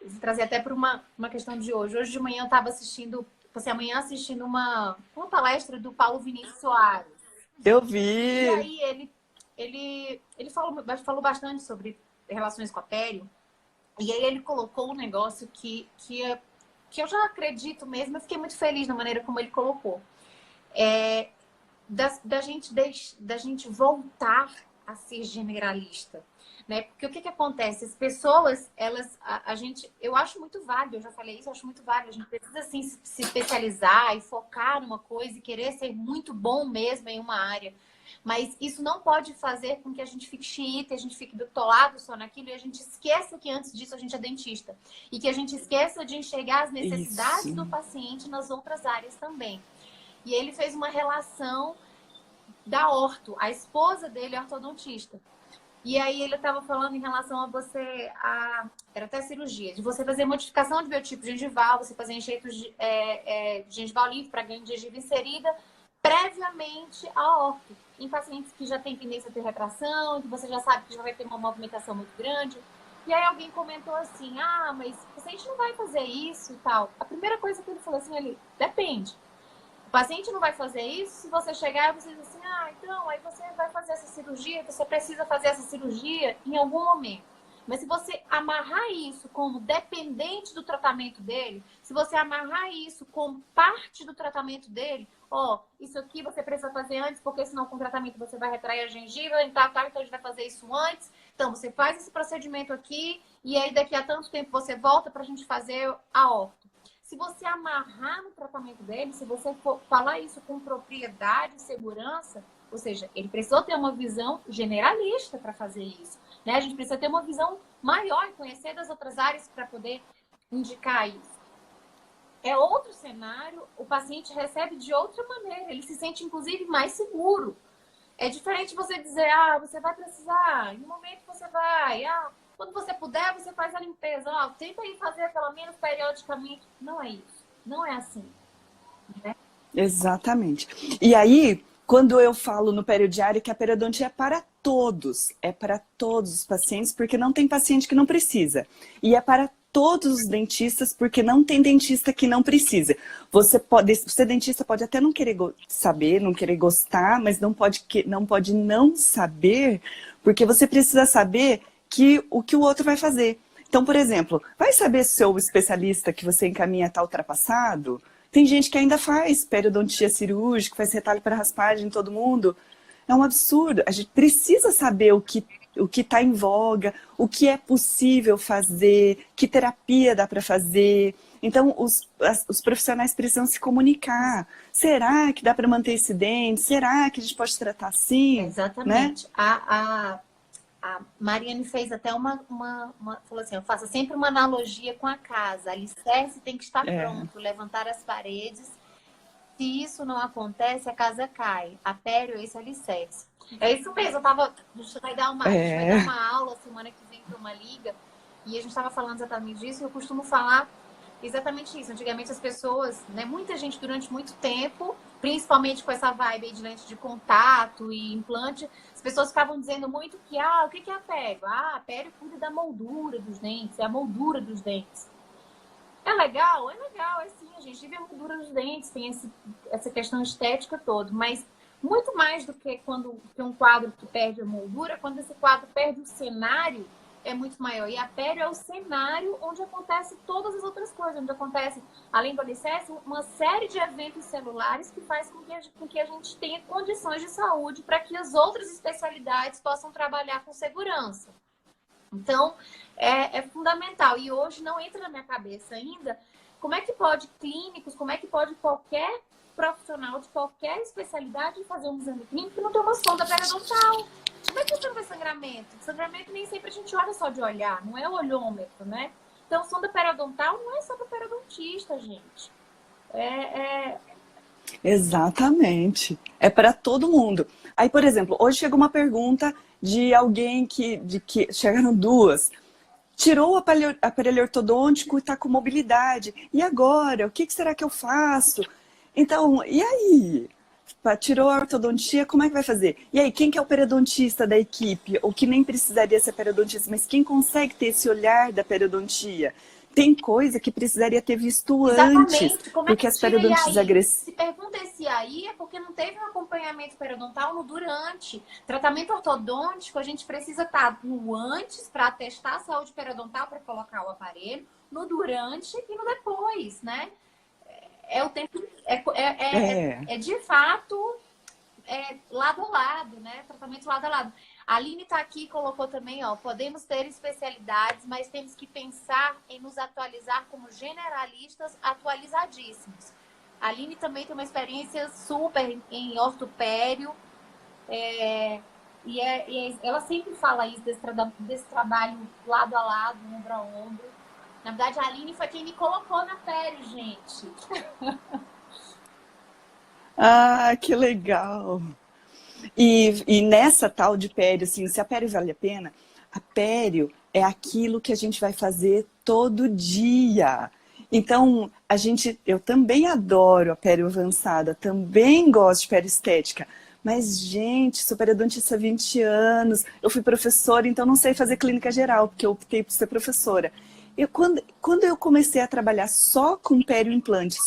vou trazer até para uma questão de hoje. Hoje de manhã eu estava assistindo uma palestra do Paulo Vinícius Soares. Eu vi! E aí ele falou bastante sobre relações com a pério. E aí ele colocou um negócio que eu já acredito mesmo, eu fiquei muito feliz da maneira como ele colocou. Da gente voltar a ser generalista, né? Porque o que acontece? As pessoas, eu acho muito válido, eu já falei isso, eu acho muito válido, a gente precisa assim, se especializar e focar numa coisa e querer ser muito bom mesmo em uma área. Mas isso não pode fazer com que a gente fique xiita, a gente fique bitolado só naquilo e a gente esqueça que antes disso a gente é dentista. E que a gente esqueça de enxergar as necessidades do paciente nas outras áreas também. E ele fez uma relação da orto. A esposa dele é ortodontista. E aí ele estava falando em relação a você, era até cirurgia, de você fazer modificação de biotipo gengival, você fazer enxerto de gengival limpo para ganho de gengiva inserida, previamente a orto. Em pacientes que já têm tendência a ter retração, que você já sabe que já vai ter uma movimentação muito grande. E aí alguém comentou assim, mas o paciente não vai fazer isso e tal. A primeira coisa que ele falou assim, depende. O paciente não vai fazer isso se você chegar e você dizer assim, então, aí você vai fazer essa cirurgia, você precisa fazer essa cirurgia em algum momento. Mas se você amarrar isso como dependente do tratamento dele, se você amarrar isso como parte do tratamento dele, isso aqui você precisa fazer antes, porque senão com o tratamento você vai retrair a gengiva e tal, então a gente vai fazer isso antes. Então, você faz esse procedimento aqui e aí daqui a tanto tempo você volta para a gente fazer a orto. Se você amarrar no tratamento dele, se você for falar isso com propriedade e segurança, ou seja, ele precisou ter uma visão generalista para fazer isso, né? A gente precisa ter uma visão maior e conhecer das outras áreas para poder indicar isso. É outro cenário, o paciente recebe de outra maneira, ele se sente, inclusive, mais seguro. É diferente você dizer, você vai precisar, em um momento você vai, quando você puder, você faz a limpeza. Tenta ir fazer pelo menos periodicamente. Não é isso. Não é assim. Né? Exatamente. E aí, quando eu falo no periodiário que a periodontia é para todos os pacientes, porque não tem paciente que não precisa. E é para todos os dentistas, porque não tem dentista que não precisa. Você dentista pode até não querer saber, não querer gostar, mas não pode não saber, porque você precisa saber o que o outro vai fazer. Então, por exemplo, vai saber se o seu especialista que você encaminha está ultrapassado? Tem gente que ainda faz periodontia cirúrgica, faz retalho para raspagem em todo mundo. É um absurdo. A gente precisa saber o que está em voga, o que é possível fazer, que terapia dá para fazer. Então, os profissionais precisam se comunicar. Será que dá para manter esse dente? Será que a gente pode tratar assim? Exatamente. Né? A Mariane fez até falou assim, eu faço sempre uma analogia com a casa. Alicerce tem que estar pronto, levantar as paredes. Se isso não acontece, a casa cai. A pério, esse alicerce. É isso mesmo, a gente vai dar uma aula semana que vem para uma liga, e a gente estava falando exatamente disso, e eu costumo falar exatamente isso. Antigamente as pessoas, né, muita gente durante muito tempo, principalmente com essa vibe aí de lente de contato e implante, as pessoas ficavam dizendo muito que, o que é a pério? A pério cuida da moldura dos dentes, é a moldura dos dentes. É legal, é sim, a gente vive a moldura dos dentes, tem essa questão estética toda, mas muito mais do que quando tem um quadro que perde a moldura, quando esse quadro perde o cenário, é muito maior. E a pério é o cenário onde acontecem todas as outras coisas, onde acontece, além do alicerce, uma série de eventos celulares que faz com que a gente tenha condições de saúde para que as outras especialidades possam trabalhar com segurança. Então, é fundamental. E hoje não entra na minha cabeça ainda como é que pode clínicos, como é que pode qualquer profissional de qualquer especialidade fazer um exame clínico que não tem uma sonda periodontal. Como é que você não vê sangramento? Sangramento nem sempre a gente olha só de olhar, não é o olhômetro, né? Então, sonda periodontal não é só para peridontista, gente. Exatamente. É para todo mundo. Aí, por exemplo, hoje chegou uma pergunta de alguém que chegaram duas. Tirou o aparelho ortodôntico e está com mobilidade. E agora? O que será que eu faço? Então, e aí? Tirou a ortodontia, como é que vai fazer? E aí, quem que é o periodontista da equipe? Ou que nem precisaria ser periodontista, mas quem consegue ter esse olhar da periodontia? tem coisa que precisaria ter visto antes, Exatamente. Como é porque que as tira? E periodontites aí, agressivas... se pergunta se aí é porque não teve um acompanhamento periodontal no durante. Tratamento ortodôntico, a gente precisa estar no antes para testar a saúde periodontal para colocar o aparelho, no durante e no depois, né? É o tempo. É de fato lado a lado, né? Tratamento lado a lado. A Aline tá aqui e colocou também, ó, podemos ter especialidades, mas temos que pensar em nos atualizar como generalistas atualizadíssimos. A Aline também tem uma experiência super em ortopédio, ela sempre fala isso, desse trabalho lado a lado, ombro a ombro. Na verdade, a Aline foi quem me colocou na pério, gente. Ah, que legal! E nessa tal de pério, assim, se a pério vale a pena, a pério é aquilo que a gente vai fazer todo dia. Então, eu também adoro a pério avançada, também gosto de pério estética. Mas, gente, sou periodontista há 20 anos, eu fui professora, então não sei fazer clínica geral, porque eu optei por ser professora. Quando eu comecei a trabalhar só com pério implante,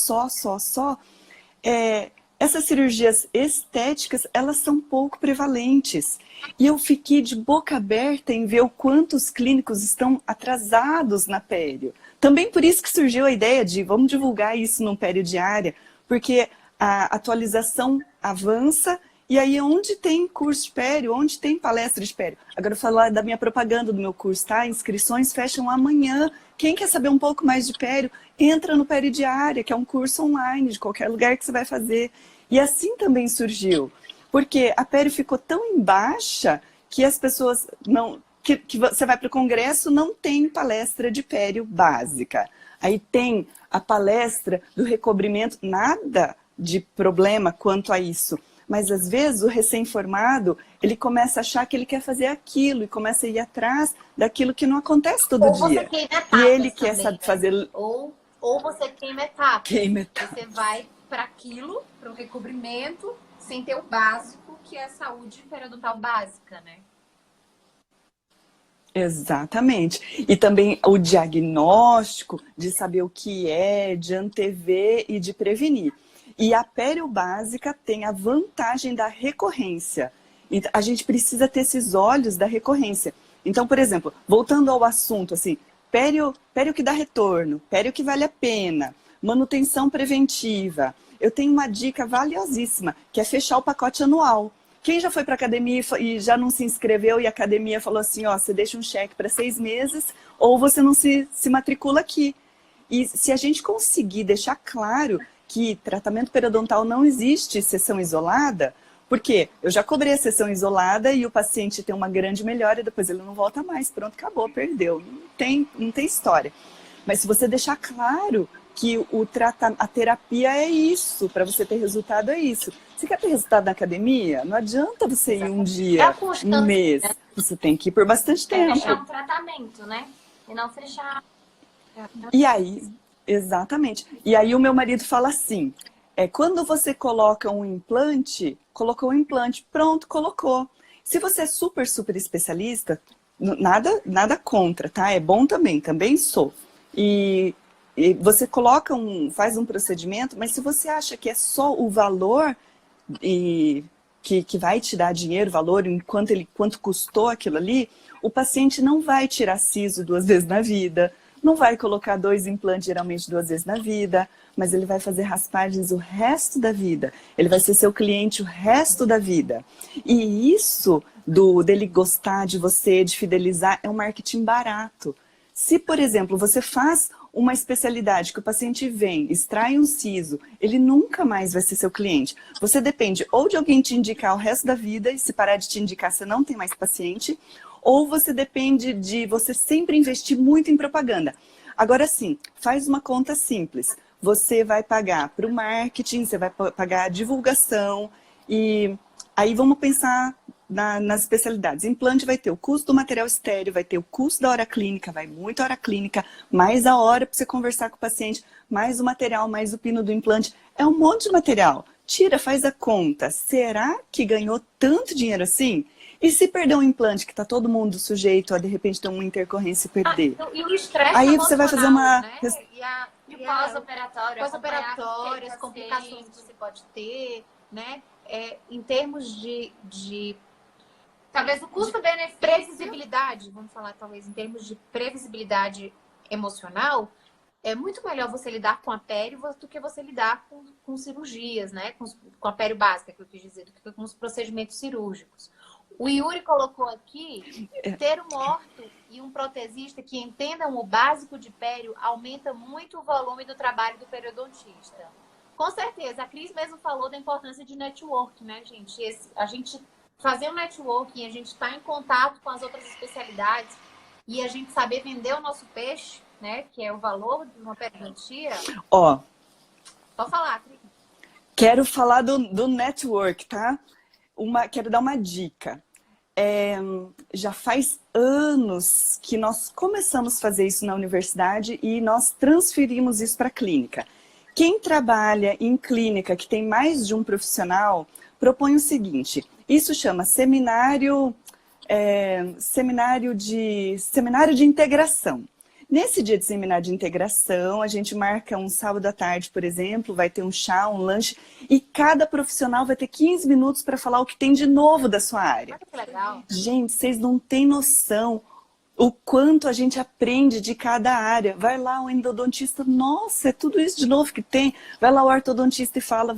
é, essas cirurgias estéticas, elas são pouco prevalentes. E eu fiquei de boca aberta em ver o quanto os clínicos estão atrasados na pério. Também por isso que surgiu a ideia de vamos divulgar isso num pério diária, porque a atualização avança e aí onde tem curso de pério, onde tem palestra de pério. Agora eu vou falar da minha propaganda do meu curso, tá? Inscrições fecham amanhã. Quem quer saber um pouco mais de pério, entra no Pério Diária, que é um curso online de qualquer lugar que você vai fazer. E assim também surgiu, porque a pério ficou tão em baixa que as pessoas não... Que você vai para o congresso, não tem palestra de pério básica. Aí tem a palestra do recobrimento, nada de problema quanto a isso. Mas às vezes o recém-formado, ele começa a achar que ele quer fazer aquilo e começa a ir atrás daquilo que não acontece todo dia. Você queima etapas E ele também, quer né? fazer... Ou você queima etapas. Queima etapas. Você vai para aquilo, para o recobrimento, sem ter o básico, que é a saúde periodontal básica, né? Exatamente. E também o diagnóstico de saber o que é, de antever e de prevenir. E a pério básica tem a vantagem da recorrência. E a gente precisa ter esses olhos da recorrência. Então, por exemplo, voltando ao assunto, assim, pério que dá retorno, pério que vale a pena, manutenção preventiva. Eu tenho uma dica valiosíssima, que é fechar o pacote anual. Quem já foi para a academia e já não se inscreveu e a academia falou assim, ó, você deixa um cheque para 6 meses ou você não se matricula aqui. E se a gente conseguir deixar claro que tratamento periodontal não existe sessão isolada, porque eu já cobrei a sessão isolada e o paciente tem uma grande melhora e depois ele não volta mais, pronto, acabou, perdeu, não tem história. Mas se você deixar claro que a terapia é isso, para você ter resultado é isso. Você quer ter resultado na academia? Não adianta você ir um dia, um mês, você tem que ir por bastante tempo. Fechar um tratamento, né? E não fechar... E aí... Exatamente. E aí o meu marido fala assim, quando você coloca um implante, colocou um implante, pronto, colocou. Se você é super especialista, nada contra, tá? É bom também sou. E você faz um procedimento, mas se você acha que é só o valor que vai te dar dinheiro, valor, quanto custou aquilo ali, o paciente não vai tirar siso 2 vezes na vida, não vai colocar 2 implantes geralmente 2 vezes na vida, mas ele vai fazer raspagens o resto da vida. Ele vai ser seu cliente o resto da vida. E isso dele gostar de você, de fidelizar, é um marketing barato. Se, por exemplo, você faz uma especialidade que o paciente vem, extrai um siso, ele nunca mais vai ser seu cliente. Você depende ou de alguém te indicar o resto da vida, e se parar de te indicar, você não tem mais paciente, ou você depende de você sempre investir muito em propaganda. Agora sim, faz uma conta simples. Você vai pagar para o marketing, você vai pagar a divulgação, e aí vamos pensar nas especialidades. Implante vai ter o custo do material estéreo, vai ter o custo da hora clínica, vai muita hora clínica, mais a hora para você conversar com o paciente, mais o material, mais o pino do implante. É um monte de material. Tira, faz a conta. Será que ganhou tanto dinheiro assim? E se perder um implante, que está todo mundo sujeito a, de repente, ter uma intercorrência e perder? E o estresse Aí você vai fazer uma... né? E o pós-operatório, Pós-operatório, as complicações que você pode ter, né? Em termos de talvez o custo-benefício, previsibilidade, vamos falar talvez em termos de previsibilidade emocional, é muito melhor você lidar com a pério do que você lidar com cirurgias, né? Com a pério básica, que eu quis dizer, do que com os procedimentos cirúrgicos. O Yuri colocou aqui, ter um orto e um protesista que entendam o básico de pério aumenta muito o volume do trabalho do periodontista. Com certeza, a Cris mesmo falou da importância de network, né, gente? A gente fazer um networking, a gente estar em contato com as outras especialidades e a gente saber vender o nosso peixe, né, que é o valor de uma periodontia. Ó, pode falar, Cris. Quero falar do network, tá? Quero dar uma dica. Já faz anos que nós começamos a fazer isso na universidade e nós transferimos isso para a clínica. Quem trabalha em clínica que tem mais de um profissional, propõe o seguinte, isso chama seminário de integração. Nesse dia de seminário de integração, a gente marca um sábado à tarde, por exemplo, vai ter um chá, um lanche, e cada profissional vai ter 15 minutos para falar o que tem de novo da sua área. Olha que legal. Gente, vocês não têm noção o quanto a gente aprende de cada área. Vai lá o endodontista, nossa, é tudo isso de novo que tem. Vai lá o ortodontista e fala,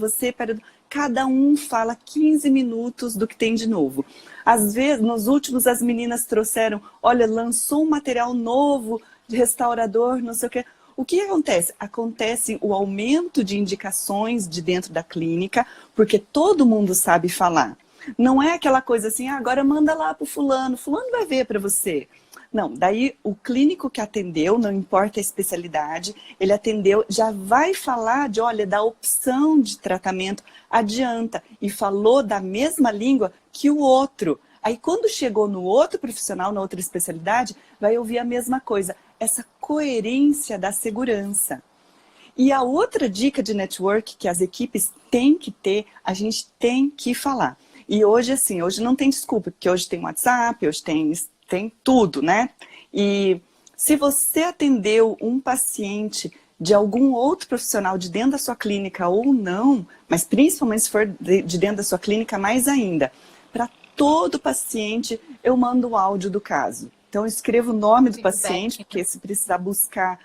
cada um fala 15 minutos do que tem de novo. Às vezes, nos últimos, as meninas trouxeram, olha, lançou um material novo de restaurador, não sei o quê. O que acontece? Acontece o aumento de indicações de dentro da clínica, porque todo mundo sabe falar. Não é aquela coisa assim, agora manda lá pro fulano vai ver para você. Não, daí o clínico que atendeu, não importa a especialidade, ele atendeu, já vai falar olha, da opção de tratamento, adianta, e falou da mesma língua que o outro. Aí quando chegou no outro profissional, na outra especialidade, vai ouvir a mesma coisa, essa coerência da segurança. E a outra dica de network que as equipes têm que ter, a gente tem que falar. E hoje, assim, hoje não tem desculpa, porque hoje tem WhatsApp, hoje tem tudo, né? E se você atendeu um paciente de algum outro profissional de dentro da sua clínica ou não, mas principalmente se for de dentro da sua clínica, mais ainda, para todo paciente eu mando o áudio do caso. Então eu escrevo o nome do paciente, porque se precisar buscar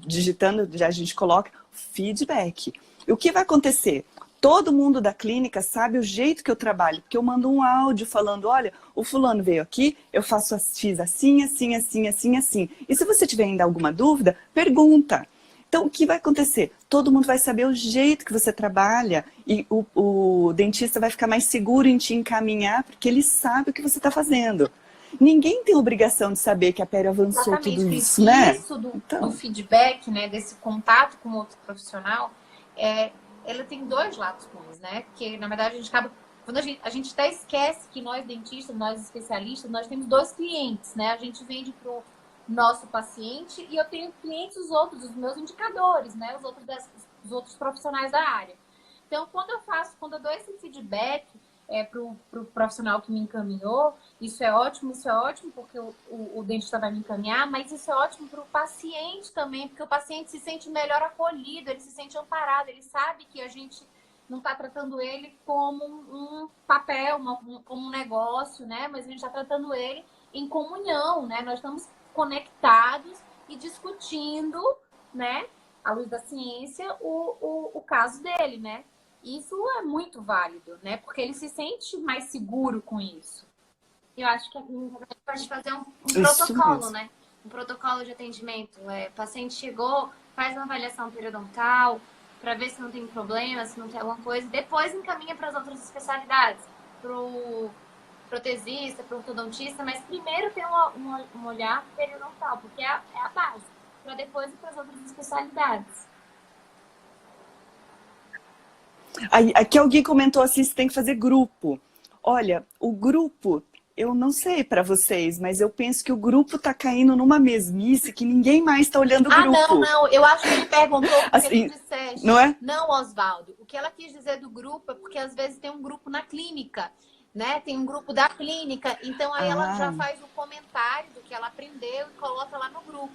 digitando, a gente coloca feedback. E o que vai acontecer? Todo mundo da clínica sabe o jeito que eu trabalho, porque eu mando um áudio falando, olha, o fulano veio aqui, fiz assim, assim, assim, assim, assim. E se você tiver ainda alguma dúvida, pergunta. Então, o que vai acontecer? Todo mundo vai saber o jeito que você trabalha e o dentista vai ficar mais seguro em te encaminhar, porque ele sabe o que você está fazendo. Ninguém tem obrigação de saber que a pério avançou. Exatamente, tudo isso, né? Isso do feedback, né, desse contato com outro profissional, ela tem dois lados bons, né? Porque, na verdade, a gente acaba... Quando a gente até esquece que nós dentistas, nós especialistas, nós temos dois clientes, né? A gente vende para o nosso paciente e eu tenho clientes os meus indicadores, né? Os outros profissionais da área. Então, quando eu dou esse feedback para o profissional que me encaminhou, isso é ótimo, porque o dentista vai me encaminhar, mas isso é ótimo para o paciente também, porque o paciente se sente melhor acolhido, ele se sente amparado, ele sabe que a gente não está tratando ele como um papel, como um negócio, né? Mas a gente está tratando ele em comunhão, né? Nós estamos conectados e discutindo, né, à luz da ciência, o caso dele, né? Isso é muito válido, né? Porque ele se sente mais seguro com isso. Eu acho que a gente pode fazer um protocolo, né? Um protocolo de atendimento. O paciente chegou, faz uma avaliação periodontal para ver se não tem problema, se não tem alguma coisa. Depois encaminha para as outras especialidades. Para o protesista, para o ortodontista. Mas primeiro tem um olhar periodontal, porque é a base. Para depois ir para as outras especialidades. Aqui alguém comentou assim, você tem que fazer grupo. Olha, o grupo, eu não sei para vocês, mas eu penso que o grupo tá caindo numa mesmice que ninguém mais está olhando o grupo. Não, eu acho que ele perguntou porque assim, tu disseste. Não é? Não, Osvaldo. O que ela quis dizer do grupo é porque às vezes tem um grupo na clínica. né? Tem um grupo da clínica, então aí ela já faz o comentário do que ela aprendeu e coloca lá no grupo.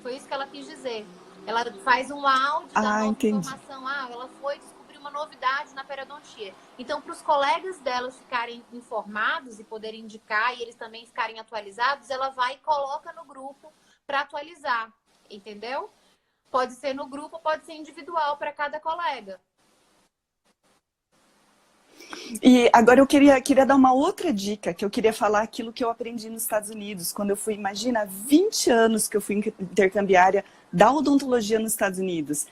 Foi isso que ela quis dizer. Ela faz um áudio da nova informação. Ela foi descobrir uma novidade na periodontia. Então, para os colegas delas ficarem informados e poderem indicar e eles também ficarem atualizados, ela vai e coloca no grupo para atualizar, entendeu? Pode ser no grupo, pode ser individual para cada colega. E agora eu queria dar uma outra dica, que eu queria falar aquilo que eu aprendi nos Estados Unidos, quando eu fui, imagina, 20 anos que eu fui intercambiária da odontologia nos Estados Unidos.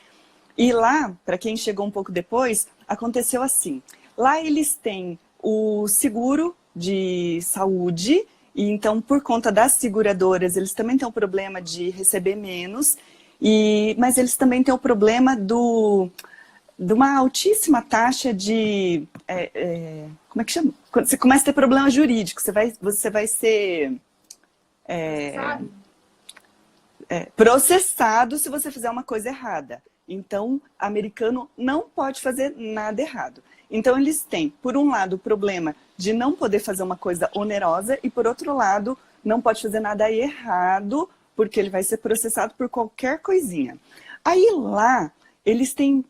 E lá, para quem chegou um pouco depois, aconteceu assim. Lá eles têm o seguro de saúde, e então por conta das seguradoras, eles também têm o problema de receber menos, mas eles também têm o problema de uma altíssima taxa de... como é que chama? Quando você começa a ter problema jurídico, você vai ser processado se você fizer uma coisa errada. Então, americano não pode fazer nada errado. Então, eles têm, por um lado, o problema de não poder fazer uma coisa onerosa e, por outro lado, não pode fazer nada errado, porque ele vai ser processado por qualquer coisinha. Aí lá, eles têm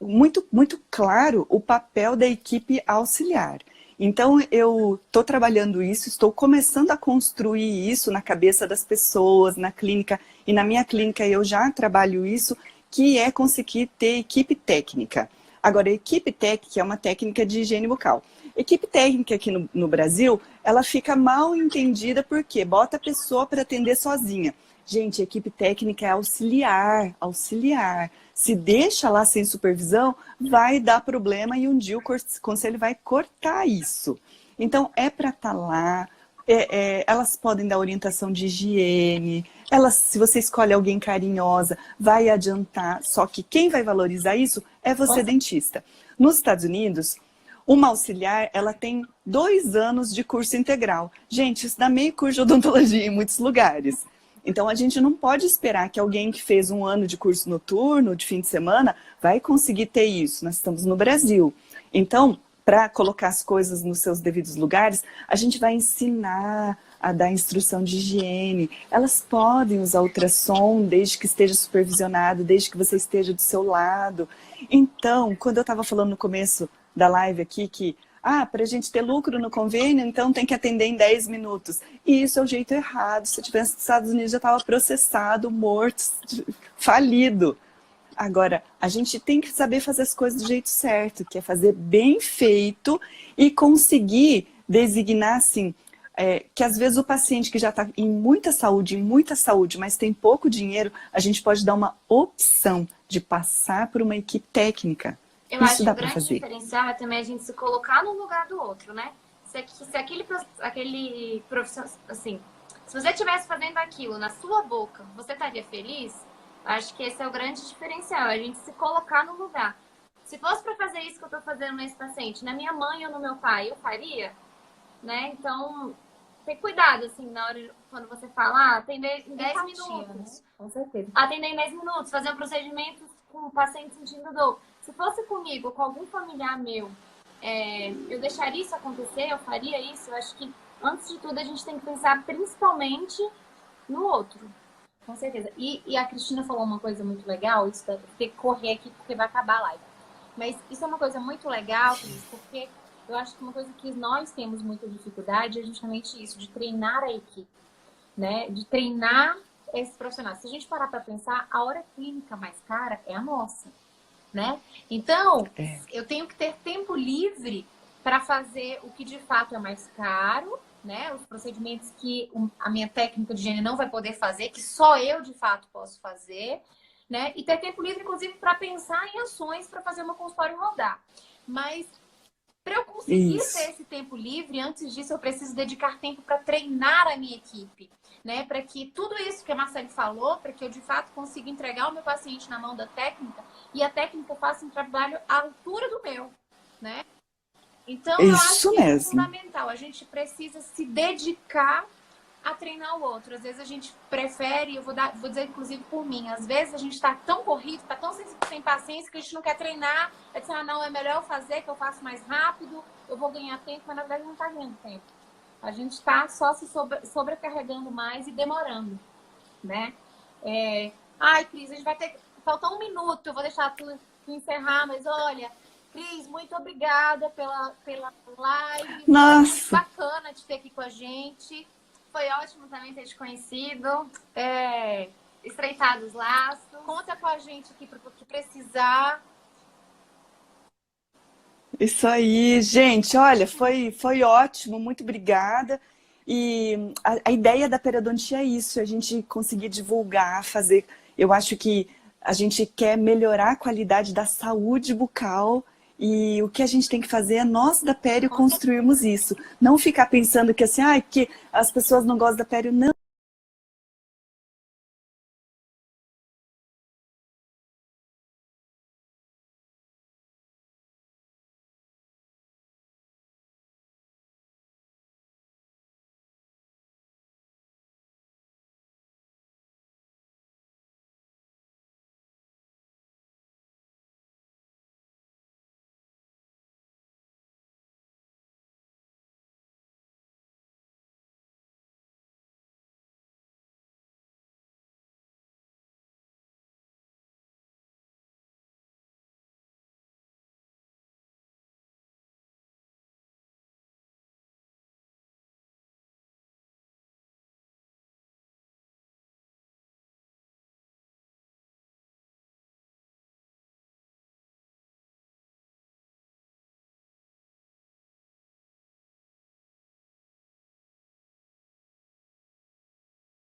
muito claro o papel da equipe auxiliar. Então, eu estou trabalhando isso, estou começando a construir isso na cabeça das pessoas, na clínica, e na minha clínica eu já trabalho isso, que é conseguir ter equipe técnica. Agora, equipe técnica é uma técnica de higiene bucal. Equipe técnica aqui no Brasil, ela fica mal entendida porque bota a pessoa para atender sozinha. Gente, equipe técnica é auxiliar. Se deixa lá sem supervisão, vai dar problema e um dia o conselho vai cortar isso. Então, é para estar lá, elas podem dar orientação de higiene, se você escolhe alguém carinhosa, vai adiantar, só que quem vai valorizar isso é você, dentista. Nos Estados Unidos, uma auxiliar, ela tem 2 anos de curso integral. Gente, isso dá meio curso de odontologia em muitos lugares. Então, a gente não pode esperar que alguém que fez 1 ano de curso noturno, de fim de semana, vai conseguir ter isso. Nós estamos no Brasil. Então, para colocar as coisas nos seus devidos lugares, a gente vai ensinar a dar instrução de higiene. Elas podem usar ultrassom desde que esteja supervisionado, desde que você esteja do seu lado. Então, quando eu estava falando no começo da live aqui que para a gente ter lucro no convênio, então tem que atender em 10 minutos. E isso é o jeito errado. Se eu tivesse nos Estados Unidos, já estava processado, morto, falido. Agora, a gente tem que saber fazer as coisas do jeito certo, que é fazer bem feito e conseguir designar, assim, que às vezes o paciente que já está em muita saúde, mas tem pouco dinheiro, a gente pode dar uma opção de passar por uma equipe técnica. Eu acho que o grande diferencial é também a gente se colocar no lugar do outro, né? Se aquele profissional, assim, se você estivesse fazendo aquilo na sua boca, você estaria feliz? Acho que esse é o grande diferencial, a gente se colocar no lugar. Se fosse para fazer isso que eu estou fazendo nesse paciente, na minha mãe ou no meu pai, eu faria, né? Então, ter cuidado, assim, na hora, quando você fala, atender em 10 minutos. Com certeza. Atender em 10 minutos, fazer um procedimento com o paciente sentindo dor. Se fosse comigo, com algum familiar meu, eu deixaria isso acontecer, eu faria isso. Eu acho que, antes de tudo, a gente tem que pensar principalmente no outro. Com certeza. E a Cristina falou uma coisa muito legal, isso deve ter que correr aqui porque vai acabar a live. Mas isso é uma coisa muito legal, Cris, porque eu acho que uma coisa que nós temos muita dificuldade é justamente isso, de treinar a equipe, né? De treinar esses profissionais. Se a gente parar para pensar, a hora clínica mais cara é a nossa, né? Então, eu tenho que ter tempo livre para fazer o que de fato é mais caro, né? Os procedimentos que a minha técnica de higiene não vai poder fazer, que só eu de fato posso fazer, né? E ter tempo livre, inclusive, para pensar em ações para fazer meu consultório rodar. Mas para eu conseguir ter esse tempo livre, antes disso eu preciso dedicar tempo para treinar a minha equipe, né? Para que tudo isso que a Marcele falou, para que eu de fato consiga entregar o meu paciente na mão da técnica e a técnica faça um trabalho à altura do meu, né? Então, eu acho que é fundamental. A gente precisa se dedicar a treinar o outro. Às vezes a gente prefere, vou dizer inclusive por mim, às vezes a gente está tão corrido, está tão sem paciência que a gente não quer treinar. É dizer, não, é melhor eu fazer, que eu faço mais rápido, eu vou ganhar tempo, mas na verdade não tá ganhando tempo. A gente está só se sobrecarregando mais e demorando, né? Ai, Cris, a gente vai ter... Falta 1 minuto, eu vou deixar tu encerrar, mas olha, Cris, muito obrigada pela live. Nossa! Muito bacana te ter aqui com a gente. Foi ótimo também ter te conhecido. Estreitado os laços. Conta com a gente aqui para o que precisar. Isso aí, gente, olha, foi ótimo, muito obrigada. E a ideia da periodontia é isso, a gente conseguir divulgar, fazer. Eu acho que a gente quer melhorar a qualidade da saúde bucal e o que a gente tem que fazer é nós da Pério construirmos isso. Não ficar pensando que assim, que as pessoas não gostam da Pério, não.